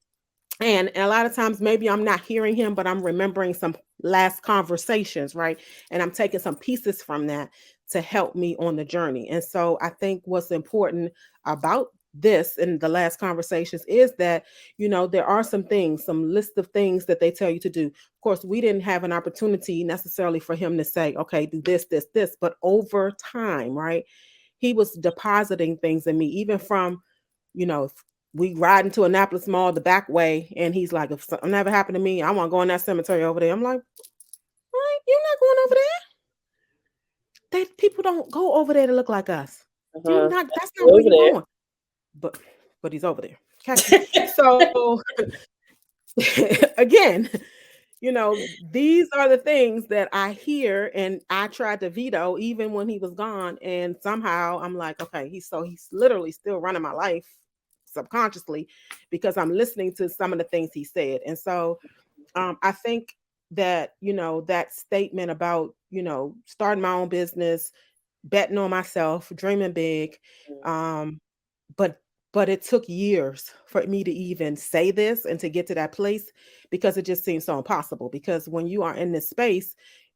And a lot of times maybe I'm not hearing him, but I'm remembering some last conversations, right? And I'm taking some pieces from that to help me on the journey. And so I think what's important about this and the last conversations is that, there are some list of things that they tell you to do. Of course, we didn't have an opportunity necessarily for him to say, okay, do this, but over time, right? He was depositing things in me, even from, if we ride into Annapolis Mall the back way, and he's like, if something ever happened to me, I want to go in that cemetery over there. I'm like, right, you're not going over there. People don't go over there to look like us. That's not where Over you're there. going. But he's over there. Okay. So again, these are the things that I hear, and I tried to veto even when he was gone. And somehow I'm like, okay, he's literally still running my life subconsciously, because I'm listening to some of the things he said. And so I think that, that statement about, starting my own business, betting on myself, dreaming big, um, but it took years for me to even say this and to get to that place, because it just seems so impossible. Because when you are in this space,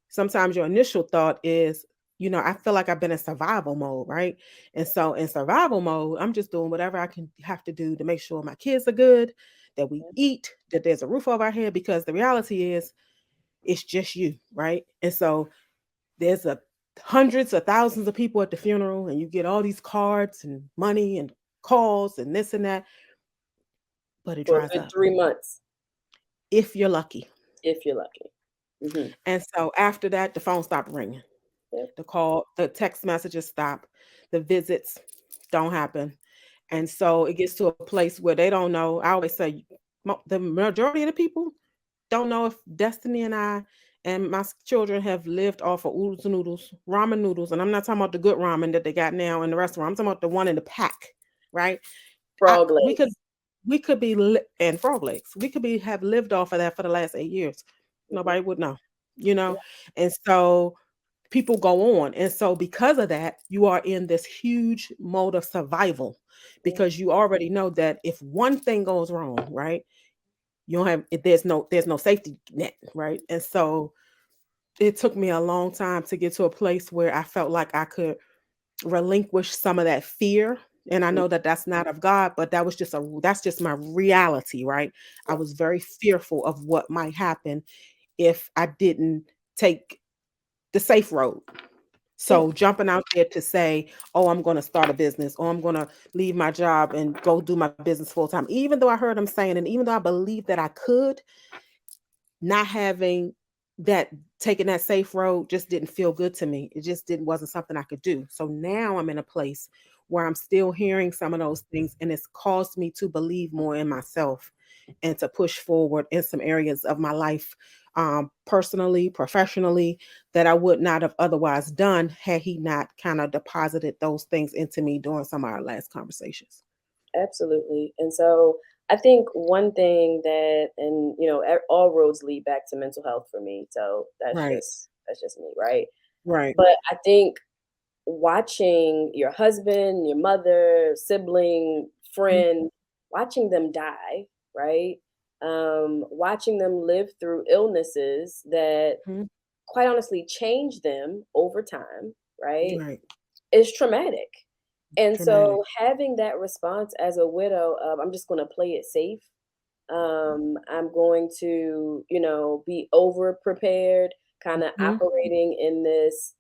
sometimes your initial thought is, I feel like I've been in survival mode, right? And so in survival mode, I'm just doing whatever I can have to do to make sure my kids are good, that we eat, that there's a roof over our head, because the reality is it's just you, right? And so there's hundreds of thousands of people at the funeral, and you get all these cards and money and calls and this and that, but it For a dries good up 3 months, if you're lucky. if you're lucky. And so after that, the phone stopped ringing. Yep. The text messages stop, the visits don't happen. And so it gets to a place where they don't know. I always say the majority of the people don't know if Destiny and I and my children have lived off of oodles and noodles, ramen noodles. And I'm not talking about the good ramen that they got now in the restaurant. I'm talking about the one in the pack, right? Frog We could legs. and frog legs. We could have lived off of that for the last 8 years. Nobody would know, you know. And so people go on, and so because of that, you are in this huge mode of survival, because you already know that if one thing goes wrong, right, you don't have there's no safety net, right? And so it took me a long time to get to a place where I felt like I could relinquish some of that fear. And I know that that's not of God, but that's just my reality, right? I was very fearful of what might happen if I didn't take the safe road. So jumping out there to say, oh, I'm going to start a business, or I'm going to leave my job and go do my business full time, even though I heard him saying, and even though I believed that I could, not having that, taking that safe road just didn't feel good to me. It just wasn't something I could do. So now I'm in a place where I'm still hearing some of those things, and it's caused me to believe more in myself and to push forward in some areas of my life, personally, professionally, that I would not have otherwise done had he not kind of deposited those things into me during some of our last conversations. Absolutely. And so I think one thing that, and all roads lead back to mental health for me. So Right, that's just me, right? right. But I think watching your husband, your mother, sibling, Mhm. friend, watching them die, right? watching them live through illnesses that Mhm. quite honestly change them over time, right, Right. is traumatic. And Traumatic. so having that response as a widow of I'm just going to play it safe. I'm going to, be over prepared, kind of Mhm. operating in this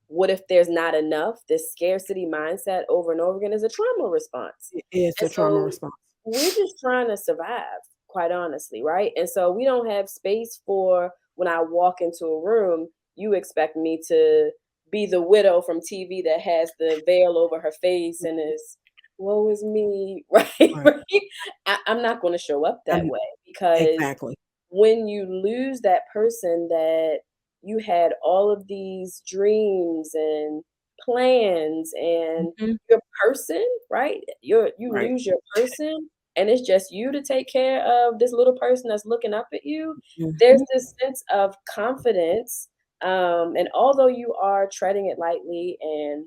what if there's not enough? This scarcity mindset over and over again is a trauma response. It's And a trauma so response. we're just trying to survive, quite honestly, right? And so we don't have space for when I walk into a room, you expect me to be the widow from TV that has the veil over her face and is, woe is me, right? Right. Right? I'm not going to show up that I'm way because exactly. when you lose that person that you had all of these dreams and plans and Mhm. your person, right? You Right. lose your person and it's just you to take care of this little person that's looking up at you. There's Mhm. this sense of confidence. And although you are treading it lightly and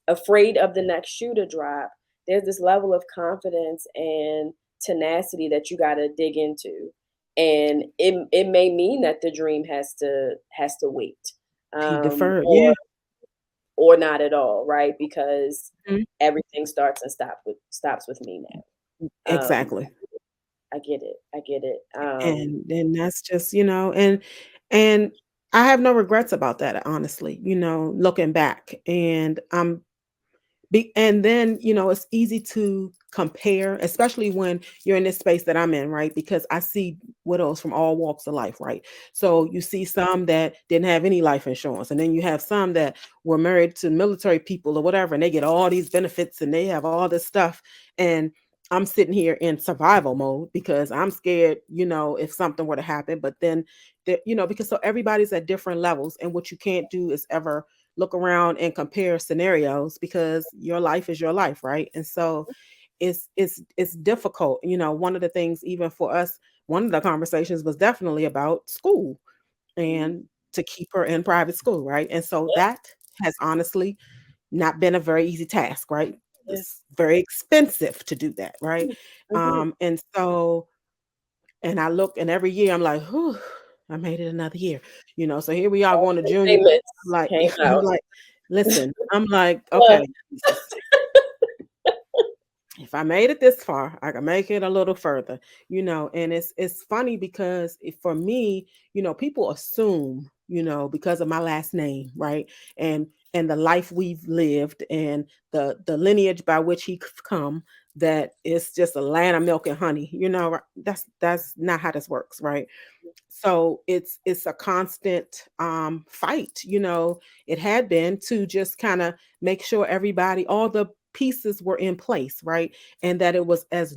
afraid of the next shoe to drop, there's this level of confidence and tenacity that you got to dig into, and it may mean that the dream has to wait, He um, deferred. or Yeah. or not at all, right? Because Mhm. everything stops with me now. Exactly. I get it. I get it. And that's just, and I have no regrets about that, honestly, looking back. And then, it's easy to compare, especially when you're in this space that I'm in, right? Because I see widows from all walks of life, right? So Mhm. you see some that didn't have any life insurance, and then you have some that were married to military people or whatever, and they get all these benefits and they have all this stuff. And I'm sitting here in survival mode because I'm scared, if something were to happen. But then, because so everybody's at different levels, and what you can't do is ever look around and compare scenarios because your life is your life, right? And so it's difficult. One of the things, even for us, one of the conversations was definitely about school Mhm. and to keep her in private school, right? And so Yeah, that has honestly not been a very easy task, right? yeah. It's very expensive to do that, right? Mhm. And so, and I look, and every year I'm like, whew, I made it another year, So here we are All going to the junior. I'm payments like, came I'm out. like, listen, I'm like, Uh, okay, Jesus, if I made it this far, I can make it a little further, And it's funny because for me, people assume, because of my last name, right, and the life we've lived and the lineage by which he come, that it's just a land of milk and honey, right? That's not how this works, right? So it's a constant fight, it had been to just kind of make sure everybody, all the pieces were in place, right? And that it was as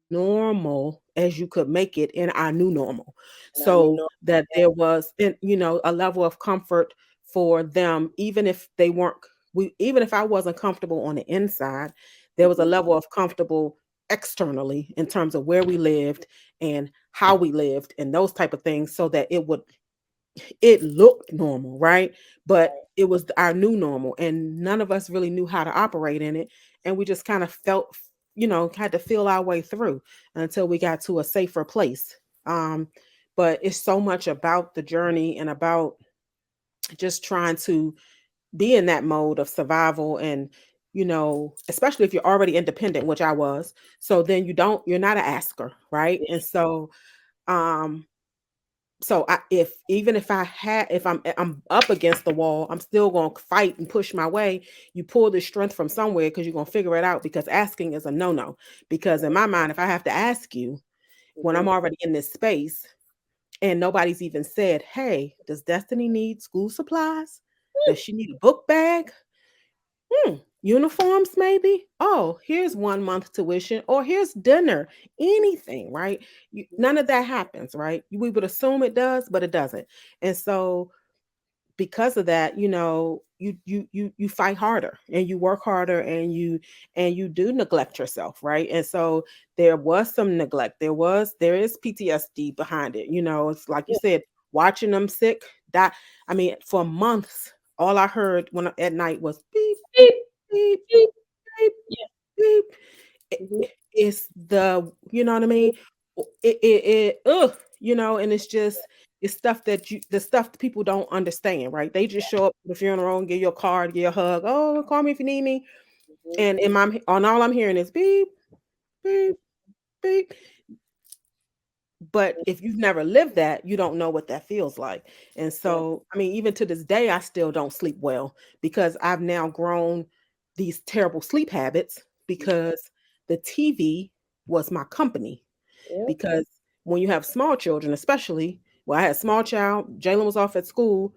normal as you could make it in our new normal. and I knew So no. that there was a level of comfort for them, even if they weren't even if I wasn't comfortable on the inside, there was a Mhm. level of comfortable externally in terms of where we lived and how we lived and those type of things, so that it looked normal, right? But Right. it was our new normal, and none of us really knew how to operate in it, and we just kind of felt, had to feel our way through until we got to a safer place. um but it's so much about the journey and about just trying to be in that mode of survival, and especially if you're already independent, which I was. So then you're not an asker, right? Yeah. And so um if even if if I'm up against the wall, I'm still going to fight and push my way. You pull the strength from somewhere because you're going to figure it out, because asking is a no-no. Because in Right. my mind, if I have to ask you when I'm Mhm. already in this space and nobody's even said, "Hey, does Destiny need school supplies? Does she need a book bag? Uniforms maybe? Oh, here's 1 month tuition, or here's dinner." Anything, right? None of that happens, right? We would assume it does, but it doesn't. And so because of that, you fight harder and you work harder, and you do neglect yourself, right? And so there was some neglect. There is PTSD behind it. It's like you Yeah. said, watching them sick. That I mean, for months, all I heard at night was beep, Beep, beep, beep. beep, Yeah. beep. Mhm. It's the, you know what I mean? and it's just it's stuff that the stuff that people don't understand, right? They just show up to the funeral and give you a card, give you a hug. Oh, call me if you need me. Mhm. And in my on all I'm hearing is beep, beep, beep. But if you've never lived that, you don't know what that feels like. And Yeah. so, I mean, even to this day, I still don't sleep well because I've now grown these terrible sleep habits because the TV was my company. Yeah. Because when you have small children, especially, well, I had a small child, Jalen was off at school,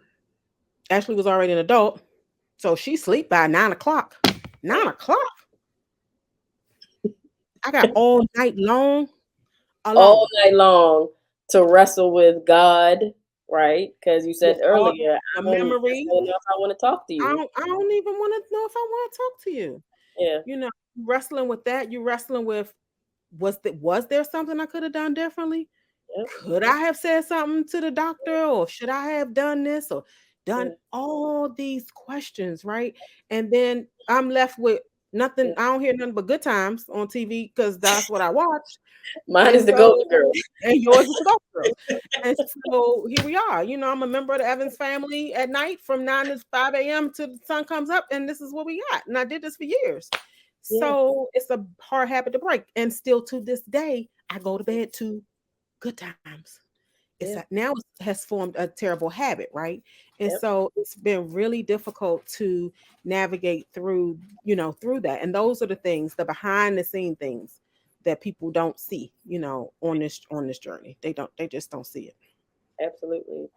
Ashley was already an adult, so she sleep by 9 o'clock. 9 o'clock. I got all night long All alone. night long to wrestle with God, right? Because you said With all earlier, the I don't memories. necessarily know if I want to talk to you. I don't even want to know if I want to talk to you. Yeah. You know, wrestling with that, you wrestling with was there something I could have done differently? Yep. Could I have said something to the doctor, or should I have done this or done Yeah. all these questions, right? And then I'm left with nothing. Yeah. I don't hear nothing but good times on TV because that's what I watch. Mine And is the so, Golden Girls. and yours is the Gulf Girls. And so here we are. I'm a member of the Evans family at night from 9 to 5 a.m. till the sun comes up, and this is what we got. And I did this for years. Yeah. So it's a hard habit to break. And still to this day, I go to bed to good times. It's Yeah. now it has formed a terrible habit, right? And Yep. so it's been really difficult to navigate through that. And those are the things, the behind the scene things that people don't see, on this journey. They just don't see it. Absolutely.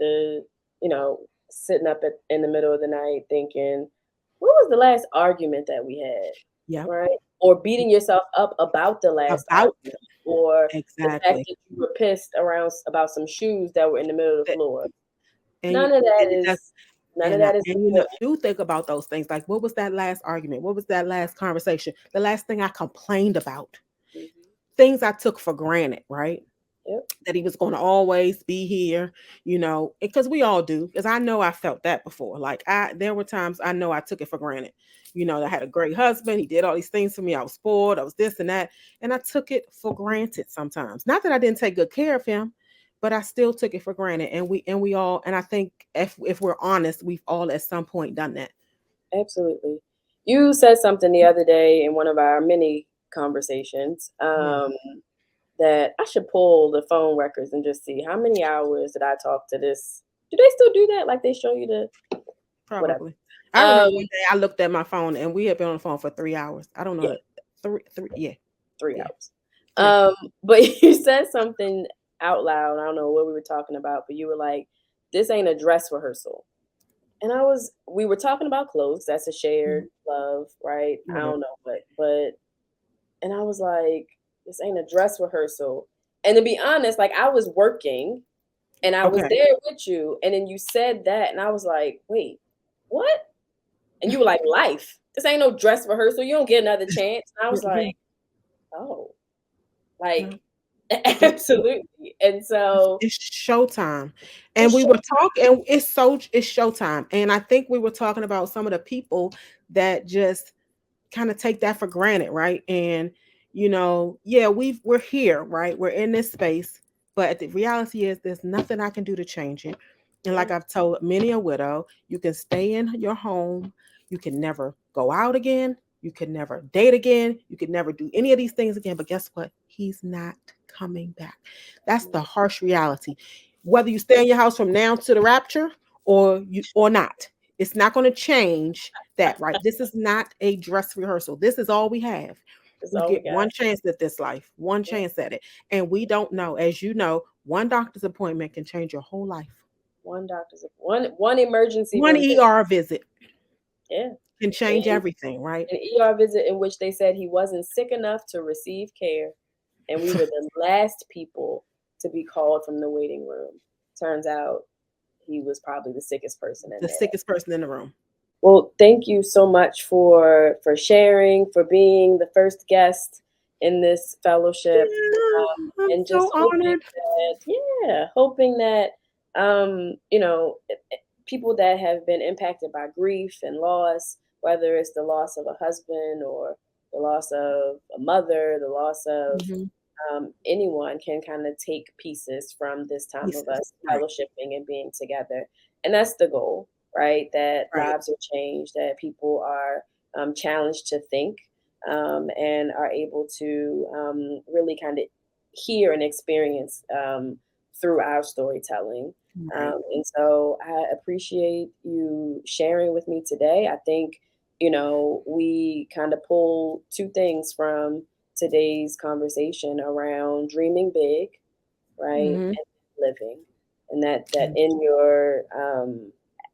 Sitting up in the middle of the night thinking, what was the last argument that we had? Yep. Right? Or beating yourself up about the last About argument, or the fact exactly. that you were pissed around about some shoes that were in the middle of the That- floor. And None of that and that's is none of and I, that is and important. you think about those things like what was that last argument? What was that last conversation? The last thing I complained about? Mhm. Things I took for granted, right? Yep. That he was going to always be here, because we all do. Because I know I felt that before. Like there were times I know I took it for granted. I had a great husband. He did all these things for me. I was spoiled. I was this and that, and I took it for granted sometimes. Not that I didn't take good care of him, but I still took it for granted. And we all, and I think if we're honest, we've all at some point done that. Absolutely. You said something the other day in one of our many conversations, Yeah, that I should pull the phone records and just see how many hours did I talk to this. Do they still do that? Like they show you the whatever. probably. I Um, remember one day I looked at my phone and we had been on the phone for 3 hours. I don't know yeah, that three, yeah, 3 yeah, hours. three. But you said something out loud. I don't know what we were talking about, but you were like, "This ain't a dress rehearsal." And we were talking about clothes. That's a Mhm. shared love, right? I Right. don't know, and I was like, "This ain't a dress rehearsal." And to be honest, like I was working and I was Okay. there with you, and then you said that, and I was like, "Wait, what?" And you were like, "Life. This ain't no dress rehearsal. You don't get another chance." And I was like, Mhm. "Oh, Yeah. like It absolutely." And so it's showtime. And it's we were show talking and it's showtime. And I think we were talking about some of the people that just kind of take that for granted, right? And yeah, we're here, right? We're in this space, but the reality is there's nothing I can do to change it. And like yeah, I've told many a widow, you can stay in your home, you can never go out again, you can never date again, you can never do any of these things again. But guess what? He's not coming back. That's the mm, harsh reality. Whether you stay in your house from now to the rapture or not, it's not going to change that, right? This is not a dress rehearsal. This is all we have. that's We all we get got. one chance at this life, one Yeah, chance at it. And we don't know. As you know, one doctor's appointment can change your whole life. one emergency One room visit. ER visit Yeah. can change And everything, right? an ER visit in which they said he wasn't sick enough to receive care, and we were the last people to be called from the waiting room. Turns out he was probably the sickest person in The there. sickest person in the room. Well, thank you so much for sharing, for being the first guest in this fellowship, Yeah, I'm and so just hoping honored. that, yeah, hoping that, um, you know, people that have been impacted by grief and loss, whether it's the loss of a husband or the loss of a mother, the loss of Mhm. anyone can kind of take pieces from this time of Pieces. us Right. fellowshipping and being together. And that's the goal, right? That Right. lives are changed, that people are challenged to think and are able to really kind of hear and experience through our storytelling. Right. And so I appreciate you sharing with me today. I think, we kind of pull two things from today's conversation around dreaming big, right, Hmm. and living, and that in your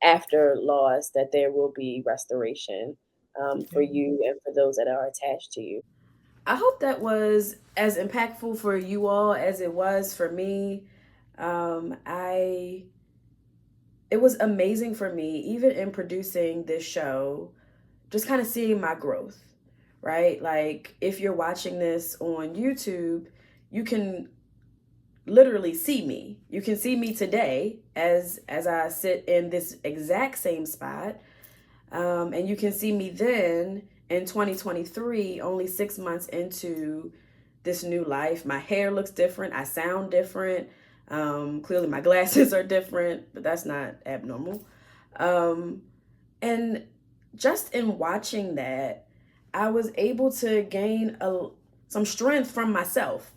after loss, that there will be restoration for you and for those that are attached to you. I hope that was as impactful for you all as it was for me. I It was amazing for me, even in producing this show, just kind of seeing my growth, right? Like if you're watching this on YouTube, you can literally see me. You can see me today as I sit in this exact same spot, and you can see me then in 2023, only 6 months into this new life. My hair looks different. I sound different. Clearly, my glasses are different, but that's not abnormal. Um, and just in watching that, I was able to gain some strength from myself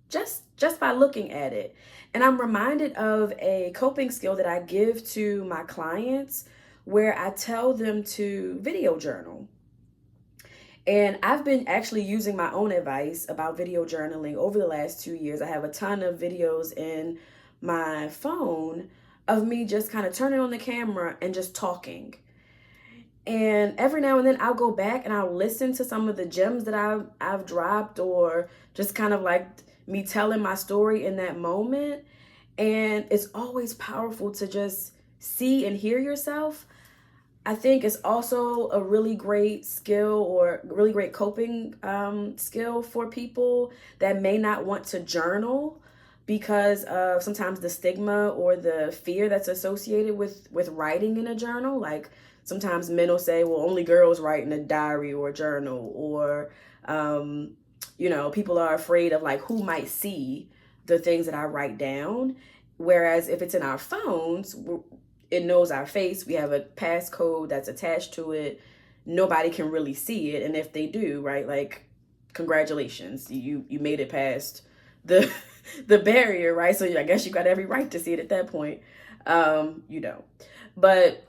just by looking at it. And I'm reminded of a coping skill that I give to my clients where I tell them to video journal. And I've been actually using my own advice about video journaling over the last 2 years. I have a ton of videos in my phone of me just kind of turning on the camera and just talking. And every now and then I'll go back and I'll listen to some of the gems that I've dropped, or just kind of like me telling my story in that moment. And it's always powerful to just see and hear yourself. I think it's also a really great skill, or really great coping skill for people that may not want to journal because of sometimes the stigma or the fear that's associated with writing in a journal. Like sometimes men will say, well, only girls write in a diary or a journal, or people are afraid of like who might see the things that I write down. Whereas if it's in our phones, it knows our face. We have a passcode that's attached to it. Nobody can really see it, and if they do, right, like congratulations, you made it past the the barrier, right? So I guess you got every right to see it at that point. You know, but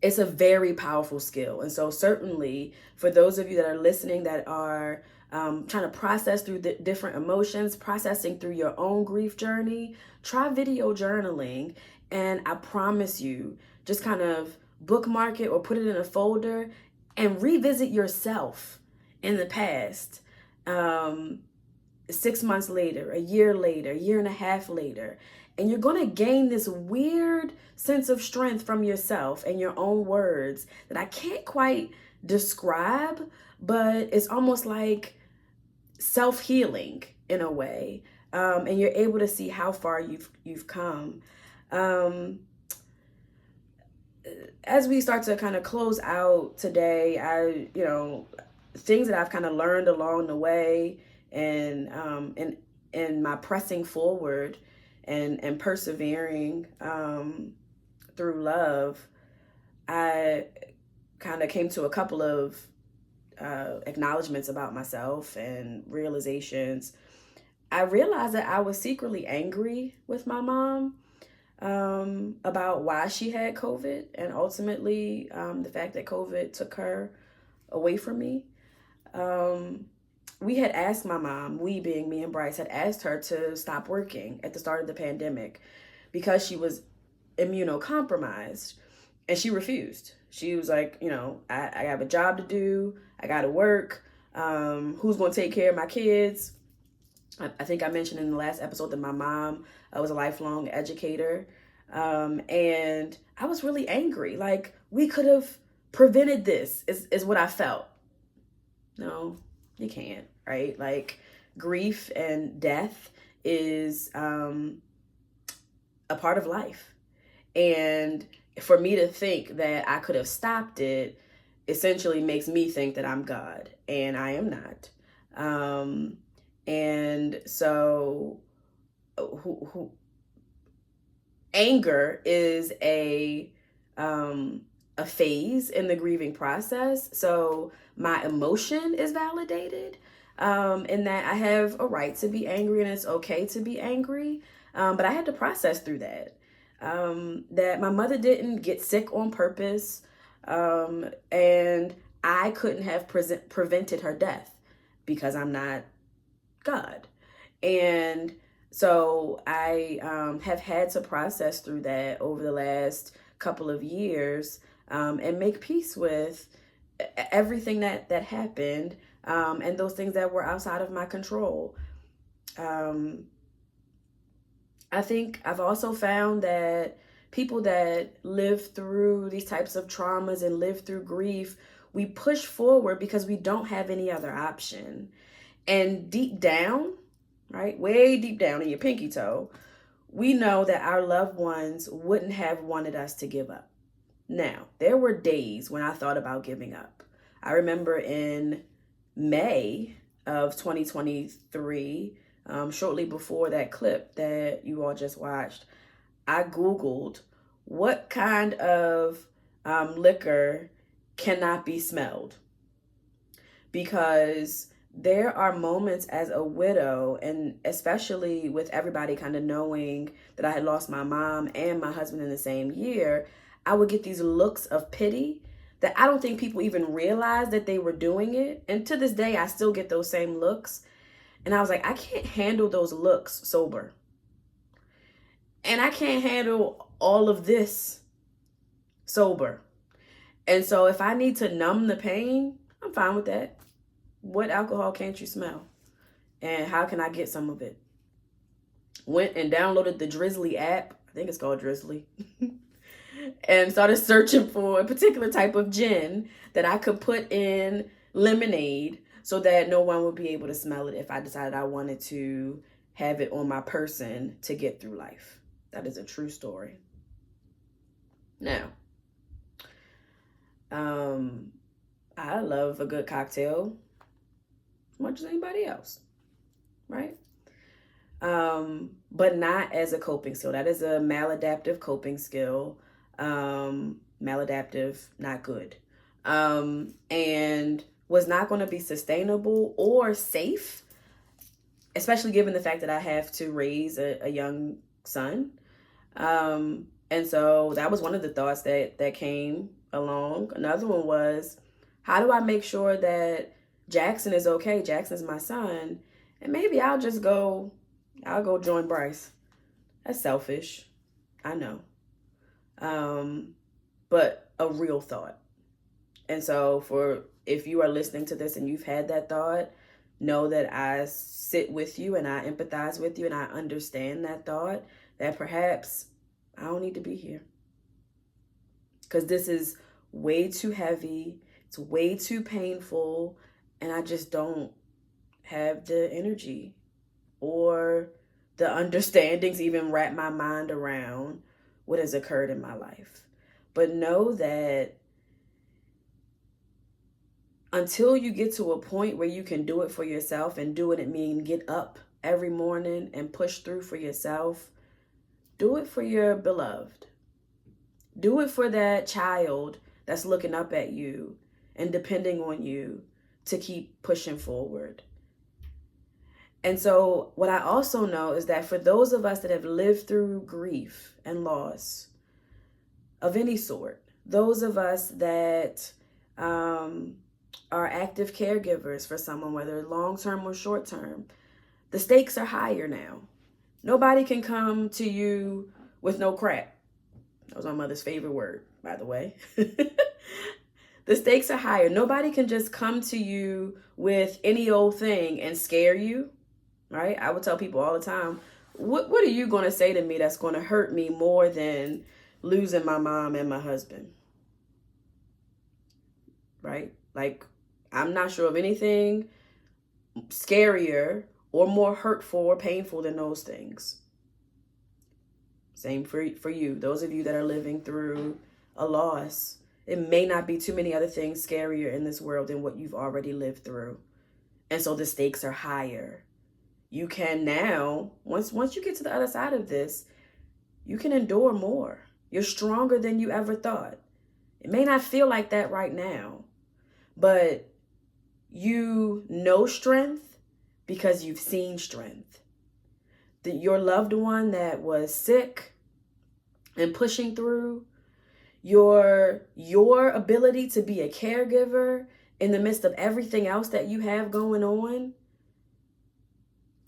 it's a very powerful skill, and so certainly for those of you that are listening that are trying to process through the different emotions, processing through your own grief journey, try video journaling. And I promise you, just kind of bookmark it or put it in a folder and revisit yourself in the past. 6 months later, a year and a half later, and you're going to gain this weird sense of strength from yourself and your own words that I can't quite describe, but it's almost like self-healing in a way. And you're able to see how far you've come. Um, as we start to kind of close out today, things that I've kind of learned along the way, and in my pressing forward and persevering through love, I kind of came to a couple of acknowledgments about myself and realizations. I realized that I was secretly angry with my mom about why she had COVID, and ultimately the fact that COVID took her away from me. Um, we had asked my mom, we being me and Bryce, had asked her to stop working at the start of the pandemic because she was immunocompromised, and she refused. She was like, I have a job to do, I got to work. Who's going to take care of my kids? I think I mentioned in the last episode that my mom was a lifelong educator. And I was really angry. Like, we could have prevented this, is what I felt. No, you can't, right? Like, grief and death is a part of life. And for me to think that I could have stopped it essentially makes me think that I'm God, and I am not. And so who anger is a phase in the grieving process. So my emotion is validated, in that I have a right to be angry and it's okay to be angry. But I had to process through that. That my mother didn't get sick on purpose, and I couldn't have prevented her death because I'm not God. And so I have had to process through that over the last couple of years, and make peace with everything that happened, and those things that were outside of my control. Um, I think I've also found that people that live through these types of traumas and live through grief, we push forward because we don't have any other option. And deep down, right, way deep down in your pinky toe, we know that our loved ones wouldn't have wanted us to give up. Now, there were days when I thought about giving up. I remember in May of 2023, shortly before that clip that you all just watched, I Googled what kind of liquor cannot be smelled. Because there are moments as a widow, and especially with everybody kind of knowing that I had lost my mom and my husband in the same year, I would get these looks of pity that I don't think people even realized that they were doing it. And to this day, I still get those same looks. And I was like, I can't handle those looks sober. And I can't handle all of this sober. And so if I need to numb the pain, I'm fine with that. What alcohol can't you smell? And how can I get some of it? Went and downloaded the Drizzly app. I think it's called Drizzly. And started searching for a particular type of gin that I could put in lemonade so that no one would be able to smell it if I decided I wanted to have it on my person to get through life. That is a true story. Now, I love a good cocktail as much as anybody else, right? But not as a coping skill. That is a maladaptive coping skill. Maladaptive, not good. And was not going to be sustainable or safe, especially given the fact that I have to raise a young son. And so that was one of the thoughts that came along. Another one was, how do I make sure that Jackson is okay? Jackson's my son. And maybe I'll go join Bryce. That's selfish. I know. But a real thought. And so if you are listening to this and you've had that thought, know that I sit with you and I empathize with you and I understand that thought, that perhaps I don't need to be here. Because this is way too heavy. It's way too painful. And I just don't have the energy or the understandings to even wrap my mind around what has occurred in my life. But know that until you get to a point where you can do it for yourself, and do it mean get up every morning and push through for yourself, do it for your beloved. Do it for that child that's looking up at you and depending on you to keep pushing forward. And so what I also know is that for those of us that have lived through grief and loss of any sort, those of us that are active caregivers for someone, whether long-term or short-term, the stakes are higher now. Nobody can come to you with no crap. That was my mother's favorite word, by the way. The stakes are higher. Nobody can just come to you with any old thing and scare you, right? I would tell people all the time, what are you going to say to me that's going to hurt me more than losing my mom and my husband? Right? Like, I'm not sure of anything scarier or more hurtful or painful than those things. Same for you. Those of you that are living through a loss, it may not be too many other things scarier in this world than what you've already lived through. And so the stakes are higher. you can now, once you get to the other side of this, you can endure more. You're stronger than you ever thought. It may not feel like that right now, but you know strength because you've seen strength. Your loved one that was sick and pushing through, your ability to be a caregiver in the midst of everything else that you have going on,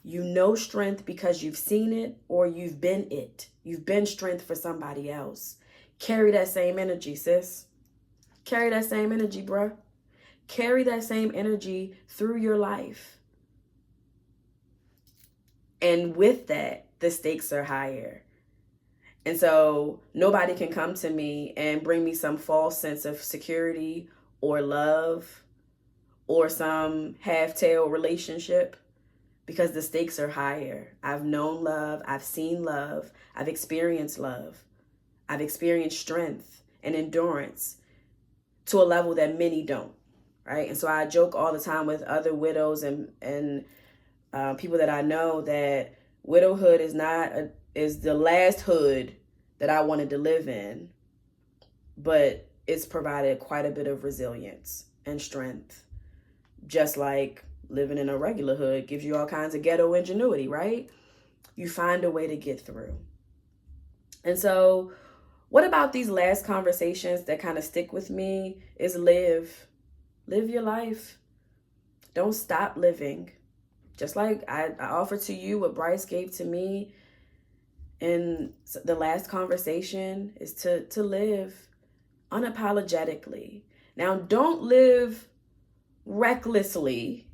you know strength because you've seen it or you've been it. You've been strength for somebody else. Carry that same energy, sis. Carry that same energy, bruh. Carry that same energy through your life. And with that, the stakes are higher. And so nobody can come to me and bring me some false sense of security or love or some half-tail relationship, because the stakes are higher. I've known love. I've seen love. I've experienced love. I've experienced strength and endurance to a level that many don't, right? And so I joke all the time with other widows and people that I know that widowhood is the last hood that I wanted to live in, but it's provided quite a bit of resilience and strength, just like living in a regular hood gives you all kinds of ghetto ingenuity, right? You find a way to get through. And so what about these last conversations that kind of stick with me is live your life. Don't stop living. Just like I offered to you what Bryce gave to me in the last conversation is to live unapologetically. Now, don't live recklessly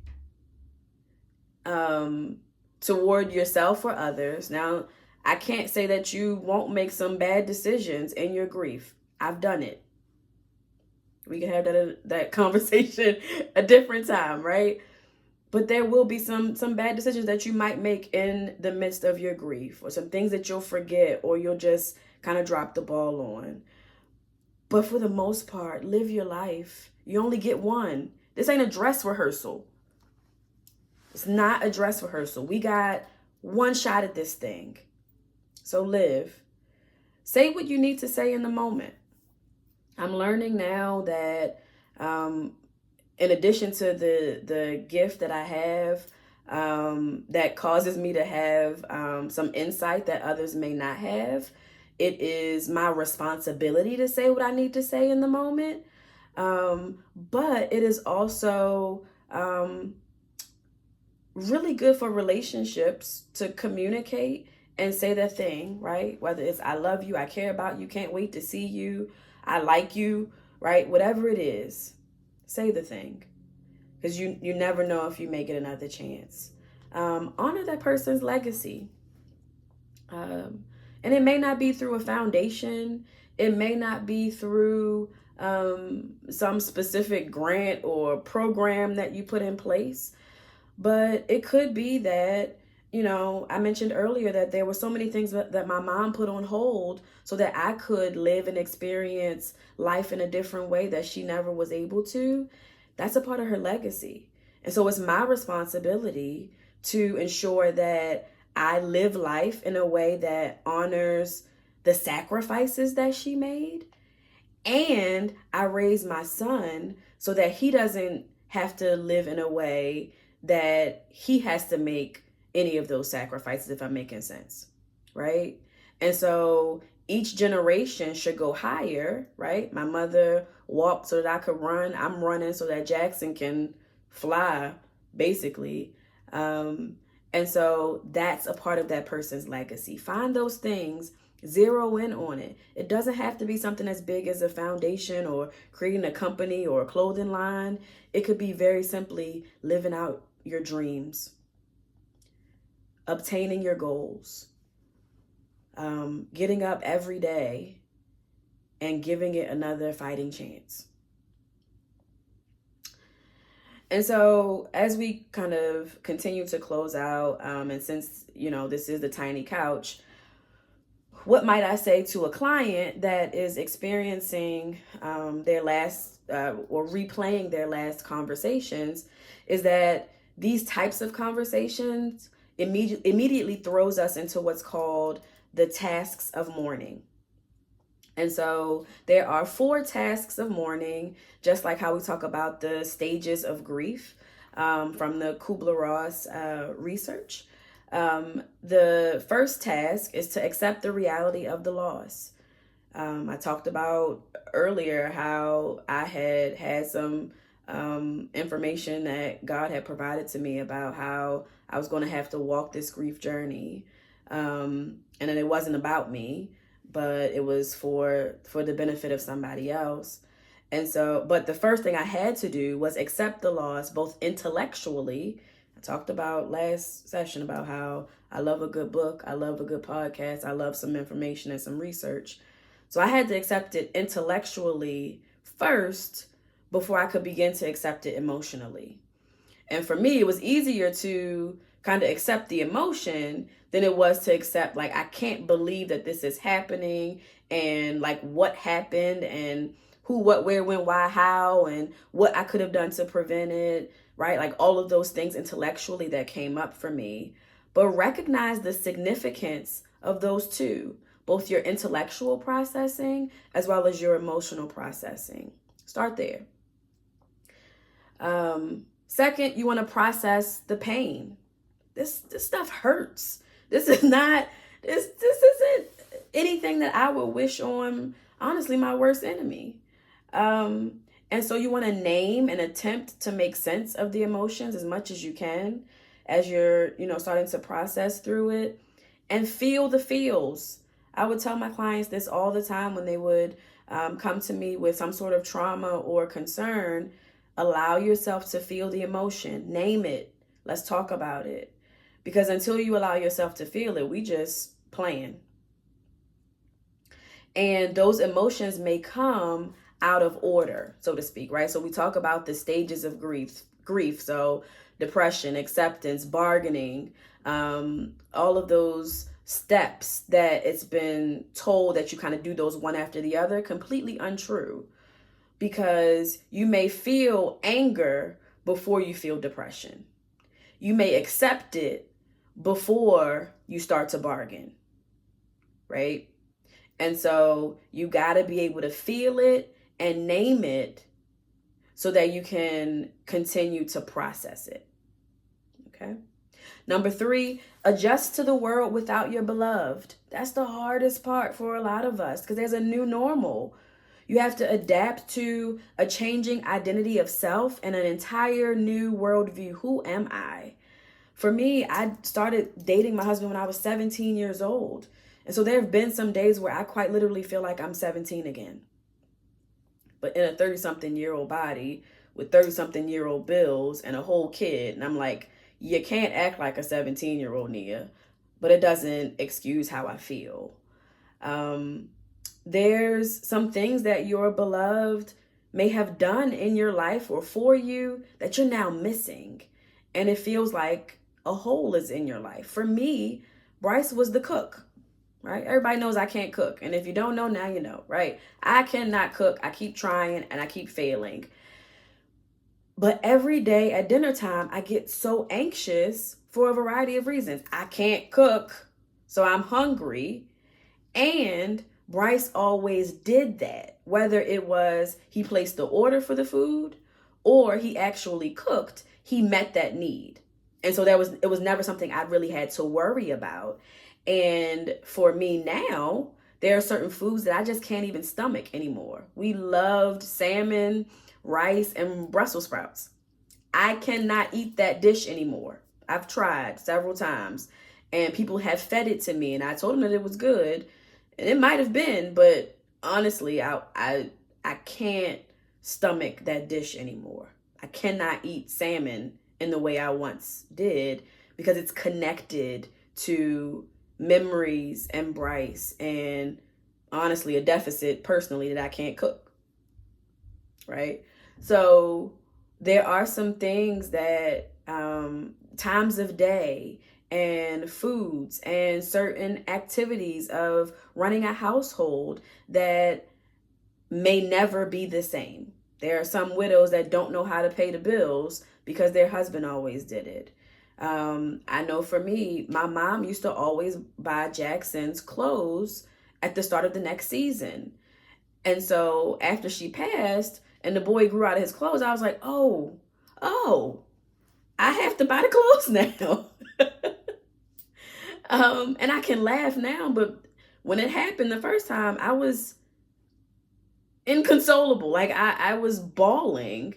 toward yourself or others. Now, I can't say that you won't make some bad decisions in your grief. I've done it. We can have that conversation a different time, right? But there will be some bad decisions that you might make in the midst of your grief, or some things that you'll forget or you'll just kind of drop the ball on. But for the most part, live your life. You only get one. This ain't a dress rehearsal. It's not a dress rehearsal. We got one shot at this thing. So live. Say what you need to say in the moment. I'm learning now that in addition to the gift that I have that causes me to have some insight that others may not have, it is my responsibility to say what I need to say in the moment. But it is also really good for relationships to communicate and say the thing, right? Whether it's I love you, I care about you, can't wait to see you, I like you, right? Whatever it is, say the thing. Because you never know if you may get another chance. Honor that person's legacy. And it may not be through a foundation. It may not be through some specific grant or program that you put in place. But it could be that, I mentioned earlier that there were so many things that my mom put on hold so that I could live and experience life in a different way that she never was able to. That's a part of her legacy. And so it's my responsibility to ensure that I live life in a way that honors the sacrifices that she made. And I raise my son so that he doesn't have to live in a way that he has to make any of those sacrifices, if I'm making sense, right? And so each generation should go higher, right? My mother walked so that I could run. I'm running so that Jackson can fly, basically. And so that's a part of that person's legacy. Find those things, zero in on it. It doesn't have to be something as big as a foundation or creating a company or a clothing line. It could be very simply living out your dreams, obtaining your goals, getting up every day and giving it another fighting chance. And so as we kind of continue to close out, and since, this is the tiny couch, what might I say to a client that is experiencing their last or replaying their last conversations is that these types of conversations immediately throws us into what's called the tasks of mourning. And so there are 4 tasks of mourning, just like how we talk about the stages of grief from the Kubler-Ross research. The first task is to accept the reality of the loss. I talked about earlier how I had some information that God had provided to me about how I was going to have to walk this grief journey. And then it wasn't about me, but it was for the benefit of somebody else. And so, but the first thing I had to do was accept the loss, both intellectually. I talked about last session about how I love a good book, I love a good podcast, I love some information and some research. So I had to accept it intellectually first before I could begin to accept it emotionally. And for me, it was easier to kind of accept the emotion than it was to accept, like, I can't believe that this is happening, and like what happened, and who, what, where, when, why, how, and what I could have done to prevent it, right? Like all of those things intellectually that came up for me. But recognize the significance of those two, both your intellectual processing as well as your emotional processing. Start there. Second, you want to process the pain. This stuff hurts. This isn't anything that I would wish on, honestly, my worst enemy. And so you want to name and attempt to make sense of the emotions as much as you can as you're, starting to process through it, and feel the feels. I would tell my clients this all the time when they would come to me with some sort of trauma or concern. Allow yourself to feel the emotion. Name it. Let's talk about it. Because until you allow yourself to feel it, we just playing. And those emotions may come out of order, so to speak, right? So we talk about the stages of grief. So depression, acceptance, bargaining, all of those steps that it's been told that you kind of do those one after the other, completely untrue. Because you may feel anger before you feel depression. You may accept it before you start to bargain, right? And so you got to be able to feel it and name it so that you can continue to process it. Okay. Number 3, adjust to the world without your beloved. That's the hardest part for a lot of us because there's a new normal. You have to adapt to a changing identity of self and an entire new worldview. Who am I? For me, I started dating my husband when I was 17 years old. And so there have been some days where I quite literally feel like I'm 17 again. But in a 30-something-year-old body with 30-something-year-old bills and a whole kid. And I'm like, you can't act like a 17-year-old, Nia. But it doesn't excuse how I feel. There's some things that your beloved may have done in your life or for you that you're now missing. And it feels like a hole is in your life. For me, Bryce was the cook, right? Everybody knows I can't cook. And if you don't know, now you know, right? I cannot cook. I keep trying and I keep failing. But every day at dinner time, I get so anxious for a variety of reasons. I can't cook, so I'm hungry. And Bryce always did that, whether it was he placed the order for the food or he actually cooked, he met that need. And so it was never something I really had to worry about. And for me now, there are certain foods that I just can't even stomach anymore. We loved salmon, rice, and Brussels sprouts. I cannot eat that dish anymore. I've tried several times and people have fed it to me and I told them that it was good. And it might have been, but honestly, I can't stomach that dish anymore. I cannot eat salmon in the way I once did because it's connected to memories and Bryce and honestly a deficit personally that I can't cook, right? So there are some things that times of day and foods and certain activities of running a household that may never be the same. There are some widows that don't know how to pay the bills because their husband always did it. I know for me, my mom used to always buy Jackson's clothes at the start of the next season. And so after she passed and the boy grew out of his clothes, I was like, oh, I have to buy the clothes now. And I can laugh now, but when it happened the first time, I was inconsolable. Like I was bawling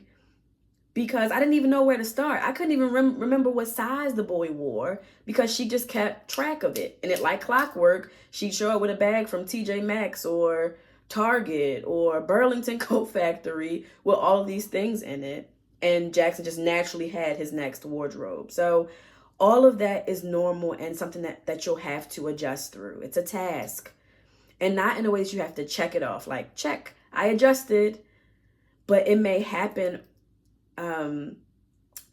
because I didn't even know where to start. I couldn't even remember what size the boy wore because she just kept track of it. And it, like clockwork, she'd show up with a bag from TJ Maxx or Target or Burlington Coat Factory with all of these things in it. And Jackson just naturally had his next wardrobe. So all of that is normal and something that you'll have to adjust through. It's a task. And not in a way that you have to check it off. Like, check, I adjusted. But it may happen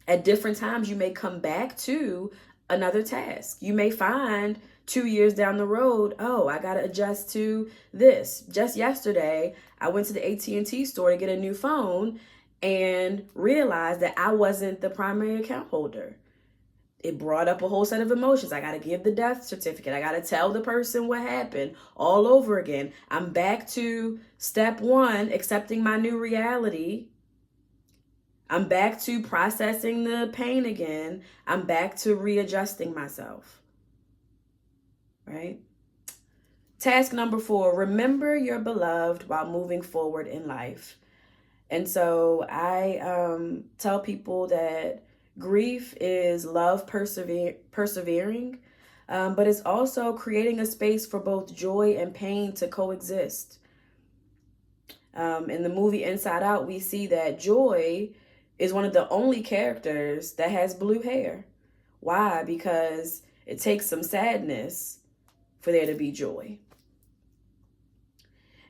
at different times. You may come back to another task. You may find 2 years down the road, oh, I got to adjust to this. Just yesterday, I went to the AT&T store to get a new phone and realized that I wasn't the primary account holder. It brought up a whole set of emotions. I got to give the death certificate. I got to tell the person what happened all over again. I'm back to step one, accepting my new reality. I'm back to processing the pain again. I'm back to readjusting myself. Right? Task number 4, remember your beloved while moving forward in life. And so I tell people that grief is love persevering, but it's also creating a space for both joy and pain to coexist. In the movie Inside Out, we see that Joy is one of the only characters that has blue hair. Why? Because it takes some sadness for there to be joy.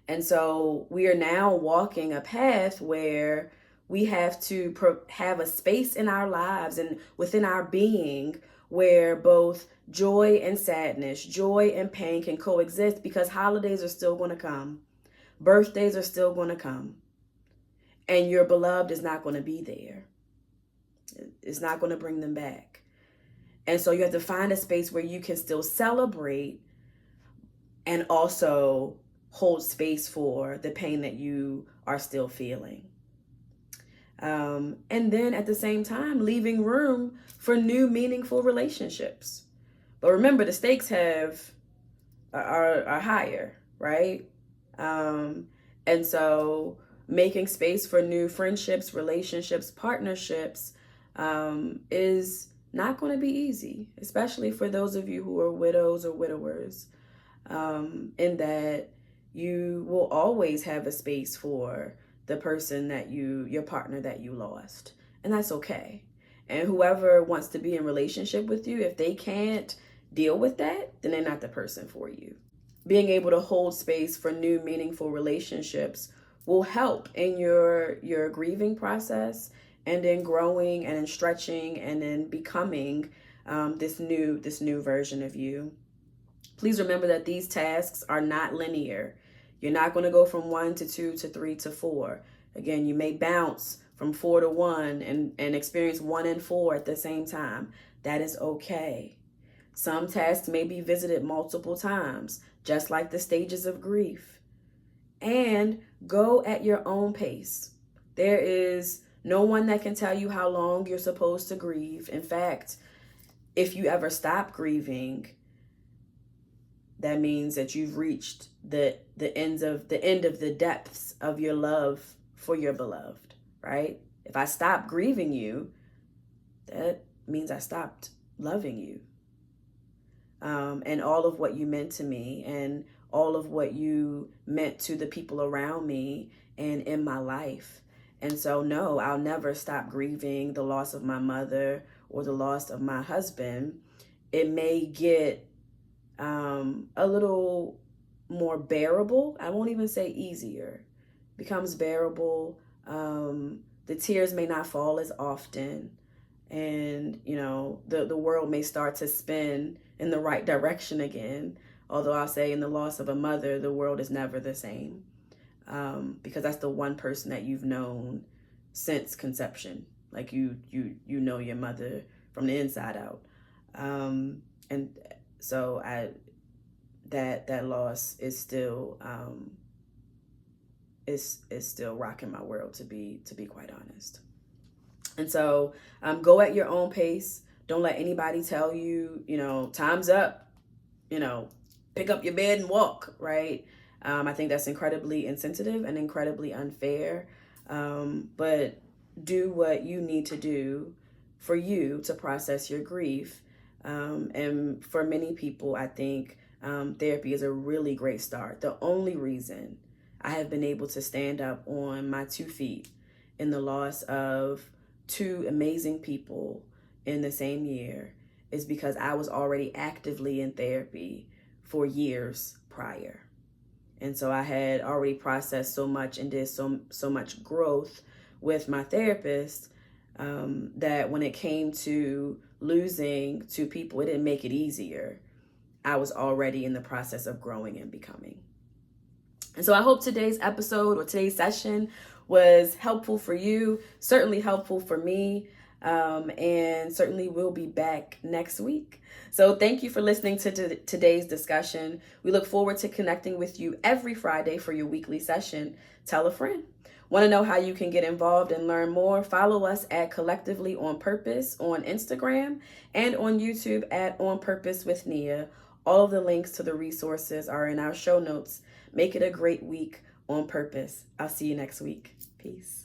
And so we are now walking a path where we have to have a space in our lives and within our being where both joy and sadness, joy and pain can coexist, because holidays are still going to come. Birthdays are still going to come. And your beloved is not going to be there. It's not going to bring them back. And so you have to find a space where you can still celebrate and also hold space for the pain that you are still feeling. And then at the same time, leaving room for new meaningful relationships. But remember, the stakes are higher, right? And so making space for new friendships, relationships, partnerships is not going to be easy, especially for those of you who are widows or widowers, in that you will always have a space for the person that your partner that you lost. And that's okay. And whoever wants to be in relationship with you, if they can't deal with that, then they're not the person for you. Being able to hold space for new meaningful relationships will help in your grieving process and in growing and in stretching and in becoming this new version of you. Please remember that these tasks are not linear. You're not going to go from 1 to 2 to 3 to 4. Again, you may bounce from 4 to 1 and experience 1 and 4 at the same time. That is okay. Some tasks may be visited multiple times, just like the stages of grief. And go at your own pace. There is no one that can tell you how long you're supposed to grieve. In fact, if you ever stop grieving, that means that you've reached the end of the depths of your love for your beloved, right? If I stop grieving you, that means I stopped loving you. And all of what you meant to me and all of what you meant to the people around me and in my life. And so, no, I'll never stop grieving the loss of my mother or the loss of my husband. It may get a little more bearable. I won't even say easier. It becomes bearable. The tears may not fall as often. And, the world may start to spin in the right direction again. Although I'll say in the loss of a mother, the world is never the same. Because that's the one person that you've known since conception. Like you know your mother from the inside out. And so that loss is still is still rocking my world, to be quite honest. And so go at your own pace. Don't let anybody tell you, time's up, pick up your bed and walk, right? I think that's incredibly insensitive and incredibly unfair. But do what you need to do for you to process your grief. And for many people, I think therapy is a really great start. The only reason I have been able to stand up on my 2 feet in the loss of 2 amazing people in the same year is because I was already actively in therapy for years prior. And so I had already processed so much and did so much growth with my therapist that when it came to losing 2 people, it didn't make it easier. I was already in the process of growing and becoming. And so I hope today's episode or today's session was helpful for you, certainly helpful for me, and certainly we'll be back next week. So thank you for listening to today's discussion. We look forward to connecting with you every Friday for your weekly session. Tell a friend. Want to know how you can get involved and learn more? Follow us at Collectively on Purpose on Instagram and on YouTube at On Purpose with Nia. All of the links to the resources are in our show notes. Make it a great week on purpose. I'll see you next week. Peace.